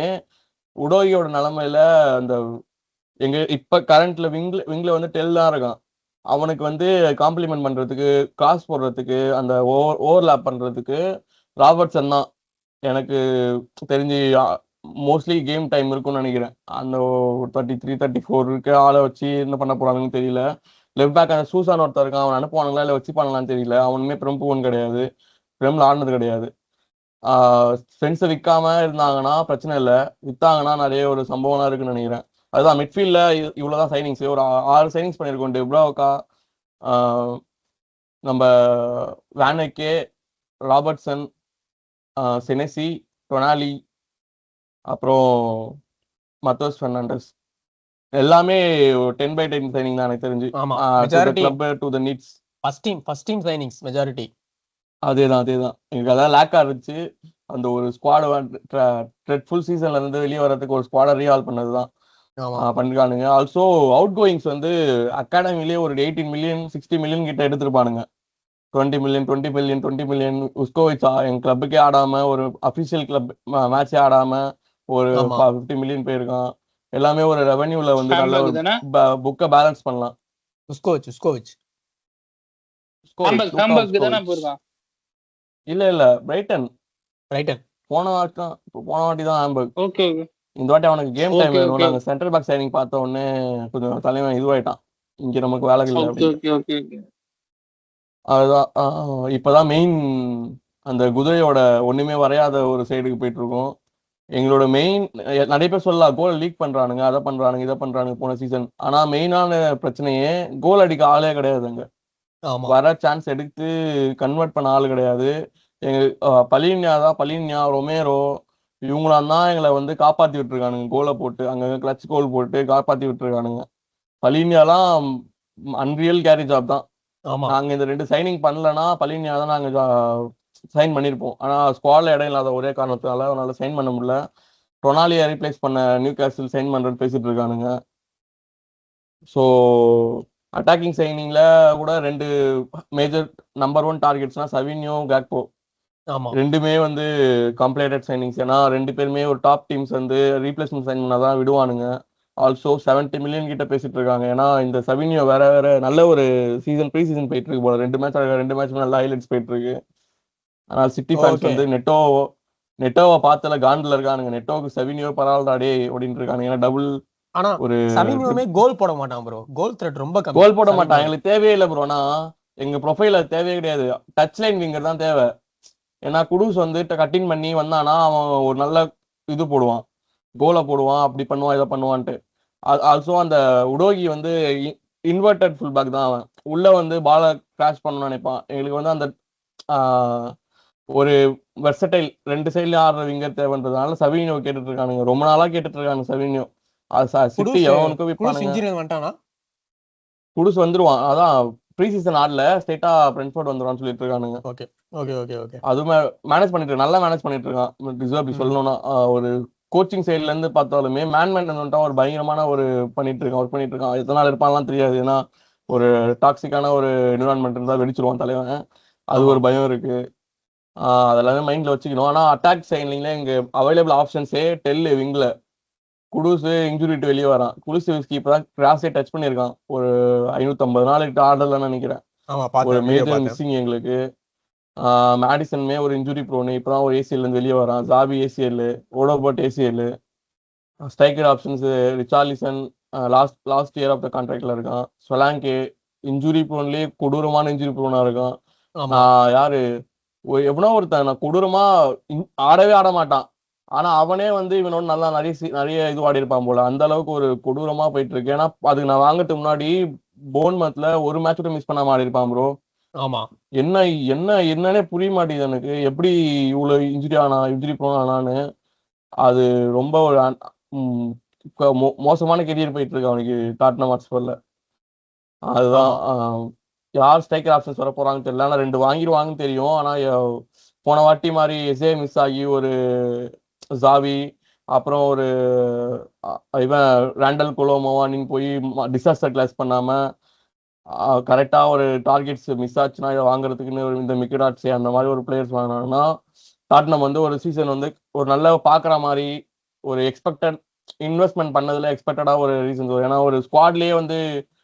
உடோகியோட நிலைமையில அந்த எங்க இப்ப கரண்ட்ல விங்ல வந்து டெல் தான் இருக்கான். அவனுக்கு வந்து காம்ப்ளிமெண்ட் பண்றதுக்கு, கிராஸ் போடுறதுக்கு, அந்த ஓவர்லாப் பண்றதுக்கு ராபர்ட்சன் தான் எனக்கு தெரிஞ்சு மோஸ்ட்லி கேம் டைம் இருக்கும்னு நினைக்கிறேன். அந்த 33-34 இருக்க ஆளை வச்சு என்ன பண்ண போறாங்கன்னு தெரியல. லெஃப்ட் பேக் அந்த சூசான் ஒருத்தர் இருக்கான், அவன் அனுப்புவானுங்களா இல்லை வச்சுப்பானுங்களான்னு தெரியல. அவனுமே பிரம்புவன் கிடையாது, பிரம்ல ஆடினது கிடையாது. ஸ்பென்ஸை விற்காம இருந்தாங்கன்னா பிரச்சனை இல்லை, வித்தாங்கன்னா நிறைய ஒரு சம்பவம்லாம் இருக்குன்னு நினைக்கிறேன். அதுதான் மிட்ஃபீல்ட்ல இவ்வளவுதான் சைனிங்ஸ், ஒரு 6 சைனிங்ஸ் பண்ணியிருக்கோம். டெப்ராவுக்கா, நம்ம வேனக்கே, ராபர்ட்சன், செனசி, டொனாலி, அப்புறம் மத்தோஸ் பெர்னாண்டஸ், எல்லாமே 10/10 சைனிங் தான் எனக்கு தெரிஞ்சு. ஆமா, to the majority club, to the needs. First team signings majority. அதேதான் எனக்கு அதான் லேக்கா இருந்துச்சு. அந்த ஒரு ஸ்குவாட் ஃபுல் சீசன்ல இருந்து வெளியே வர்றதுக்கு ஒரு ஸ்குவாடை ரீஹால் பண்ணதுதான் ஆமா பண்ணிருக்கானுங்க. ஆல்சோ அவுட் கோயிங்ஸ் வந்து அகாடமிலேயே ஒரு 18 மில்லியன் 60 மில்லியன் கிட்ட எடுத்திருப்பானுங்க. 20 மில்லியன் 20 மில்லியன் 20 மில்லியன். உஸ்கோவிச் என் கிளப்புக்கே ஆடாம, ஒரு அபிஷியல் கிளப் மேட்சே ஆடாம ஒரு ஆமா 50 மில்லியன் போயிருக்கான். எல்லாமே ஒரு ரெவன்யூல வந்து நல்ல ஹாம்பர்க் ஒரு தானே? புக்கை பேலன்ஸ் பண்ணலாம். உஸ்கோவிச் ஹாம்பர்க் தானே போயிருக்கான். இல்ல பிரைட்டன் ரைட்டன். போன வாட்டி தான் ஹாம்பர்க். Okay okay. இந்த வாட்டி அவனுக்கு கேம் டைம் ஓகே வேணும். ஓகே நாங்க சென்ட்ரல் பேக் சைனிங் பார்த்த உடனே கொஞ்சம் தலைவன் இதுவாயிட்டான், இங்க நமக்கு வேலை இல்லை ஓகே அப்படின்னு. Okay okay okay. அதுதான் இப்பதான் மெயின் அந்த குதிரையோட ஒண்ணுமே வரையாத ஒரு சைடுக்கு போயிட்டு இருக்கோம். எங்களோட மெயின் நிறைய பேர் சொல்லலாம் கோல் லீக் பண்றானுங்க, அதை பண்றானுங்க, இதை பண்றானுங்க போன சீசன். ஆனா மெயினான பிரச்சனையே கோல் அடிக்க ஆளே கிடையாது அங்க. ஆமா வர சான்ஸ் எடுத்து கன்வெர்ட் பண்ண ஆள் கிடையாது. எங்க பலின்யா, ரொமேரோ இவங்களாம் தான் எங்களை வந்து காப்பாத்தி விட்டுருக்கானுங்க. கோலை போட்டு அங்கங்க கிளச் கோல் போட்டு காப்பாத்தி விட்டுருக்கானுங்க. பலின்யாலாம் அன்ரியல் கேரி ஜாப் தான். ஆமா நாங்க இந்த 2 சைனிங் பண்ணலன்னா பலின்யா தான் நாங்க சைன் பண்ணிருப்போம். ஆனா ஸ்குவாட்ல இடம் இல்லாத ஒரே காரணத்தினால அவனால சைன் பண்ண முடியல. ரொனாலியை ரீப்ளேஸ் பண்ண நியூ கேசல் சைன் பண்றேன்னு பேசிட்டு இருக்கானுங்க. ஸோ அட்டாக்கிங் சைனிங்ல கூட 2 மேஜர் நம்பர் 1 டார்கெட்ஸ்னா சவினியோ, கேக்போ ஆமா ரெண்டுமே வந்து கம்ப்ளீட்டட் சைனிங்ஸ். ஏன்னா 2 பேருமே ஒரு டாப் டீம்ஸ் வந்து ரீப்ளேஸ்மெண்ட் சைன் பண்ணாதான் விடுவானுங்க. ஆல்சோ 70 மில்லியன் கிட்ட பேசிட்டு இருக்காங்க. ஏன்னா இந்த சவினியோ வேற நல்ல ஒரு ப்ரீ சீசன் போயிட்டு இருக்கு போல. 2 மேட்ச் நல்ல ஹைலைட்ஸ் போயிட்டு இருக்கு. ஆனால் சிட்டி ஃபேன்ஸ் ஓகே. வந்து நெட்டோவை பார்த்தல காண்டில் இருக்கானுங்க. நெட்டோவுக்கு சவினியோ பரவாயில்லடா ஓடிட்டு இருக்கானுங்க. ஏன்னா டபுள் ஆனா ஒரு சவினியோமே கோல் போட மாட்டான் ப்ரோ. கோல் த்ரெட் ரொம்ப கம்மி. கோல் போட மாட்டான். எங்களுக்கு தேவையே இல்லை ப்ரோனா, எங்க ப்ரொஃபைல தேவையே கிடையாது. டச் லைன் விங்கர் தான் தேவை. ஏன்னா குடூஸ் வந்து கட்டிங் பண்ணி வந்தானா அவன் ஒரு நல்ல இது போடுவான், கோலை போடுவான், அப்படி பண்ணுவான், இதை பண்ணுவான்ட்டு. ஆல்சோ அந்த உடோகி வந்து இன்வெர்டட் ஃபுல் பேக் தான். அவன் உள்ள வந்து பாலை கிராஷ் பண்ணணும்னு நினைப்பான். எங்களுக்கு வந்து அந்த ஒரு வெர்சடைல் 2 சைட்லயும் ஆடுற விங்கர் தேவைன்றதுனால சவினியோ கேட்டுட்டு இருக்கானுங்க. ரொம்ப நாளா கேட்டுட்டு இருக்காங்க சவினியோ. சிட்டி எவனுக்கும் விற்பானுங்க. குடுஸ் வந்துருவான். அதான் ப்ரீ சீசன் ஆடல, ஸ்ட்ரைட்டா பிரெண்ட்ஃபோர்ட் வந்துருவான்னு சொல்லிட்டு இருக்கானுங்க. Okay okay okay okay. அதுவுமே நல்லா மேனேஜ் பண்ணிட்டு இருக்கான். அப்படி சொல்லணும்னா ஒரு கோச்சிங் சைட்ல இருந்து பார்த்தாலுமே மேனேஜ்மெண்ட் ஒரு பயங்கரமான ஒரு ஒர்க் பண்ணிட்டு இருக்கான். எத்தனை நாள் இருப்பான்லாம் தெரியாது. ஏன்னா ஒரு டாக்ஸிக்கான ஒரு என்விரான்மெண்ட் இருந்தா வெடிச்சிருவான் தலைவன். அது ஒரு பயம் இருக்கு. அதெல்லாமே மைண்ட்ல வச்சுக்கணும். ஆனா அட்டாக் சைட்ல இங்க அவைலபிள் ஆப்ஷன்ஸே டெல் விங்ல குடூஸ் இன்ஜுரிட்டு வெளியே வரான். குலுசெவிஸ்கி இப்பதான் கிராஸே டச் பண்ணியிருக்கான். ஒரு 550 நாள் ஆடலன்னு நினைக்கிறேன். ஒரு மேஜர் மிஸ்ஸிங் எங்களுக்கு. மேடிசன்மே ஒரு இன்ஜுரி ப்ரோனு, இப்பதான் ஒரு ஏசிஎல் இருந்து வெளியே வரான். ஜாபி ACL, Odobert ACL. Striker options Richarlison last year of the கான்ட்ராக்ட்ல இருக்கான். சொலாங்கே இன்ஜுரி ப்ரோன்லயே கொடூரமான இன்ஜுரி ப்ரோனா இருக்கான். யாரு எவனோ ஒருத்தன் கொடூரமா ஆடவே ஆட மாட்டான். ஆனா அவனே வந்து இவனோட நல்லா நிறைய இது ஆடி இருப்பான் போல. அந்த அளவுக்கு ஒரு கொடூரமா போயிட்டு இருக்கு. ஏன்னா அதுக்கு நான் வாங்கறதுக்கு முன்னாடி போன்மத்ல ஒரு மேட்ச் கூட மிஸ் பண்ணாம ஆடி இருப்பான் ப்ரோ. ஆமா என்னன்னே புரிய மாட்டேங்குது எனக்கு. எப்படி இவ்வளவு இன்ஜுரி போனான்னு. அது ரொம்ப ஒரு மோசமான கெரியர் போயிட்டு இருக்கு அவனுக்கு டாட்னம் ஹாட்ஸ்பர்ல. அதுதான் யார் ஸ்ட்ரைக்கர் ஆப்ஷன்ஸ் வர போறாங்கன்னு தெரியல. ஆனா 2 வாங்கிடுவாங்கன்னு தெரியும். ஆனா போன வாட்டி மாதிரி எஸ்ஏ மிஸ் ஆகி ஒரு ஜாவி, அப்புறம் ஒரு இவன் ரேண்டல் கொலோமோவானின்னு போய் டிசாஸ்டர் கிளாஸ் பண்ணாம கரெக்டா ஒரு டார்கெட்ஸ் மிஸ் ஆச்சுன்னா இதை வாங்குறதுக்குன்னு இந்த மிக்கடாட்ஸே அந்த மாதிரி ஒரு பிளேயர்ஸ் வாங்கினாங்கன்னா டாட்னம் வந்து ஒரு சீசன் வந்து ஒரு நல்ல பாக்குற மாதிரி ஒரு எக்ஸ்பெக்டட் இன்வெஸ்ட்மெண்ட் பண்ணதுல எக்ஸ்பெக்டடா ஒரு ரீசன்ஸ். ஏன்னா ஒரு ஸ்குவாட்லயே வந்து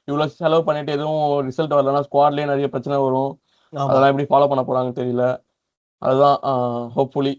இவ்வளவு செலவு பண்ணிட்டு எதுவும் ரிசல்ட் வரலன்னா ஸ்குவாட்லயே நிறைய பிரச்சனை வரும். ஆமா அதெல்லாம் எப்படி ஃபாலோ பண்ண போறாங்கன்னு தெரியல. அதுதான் ஹோப்ஃபுல்லி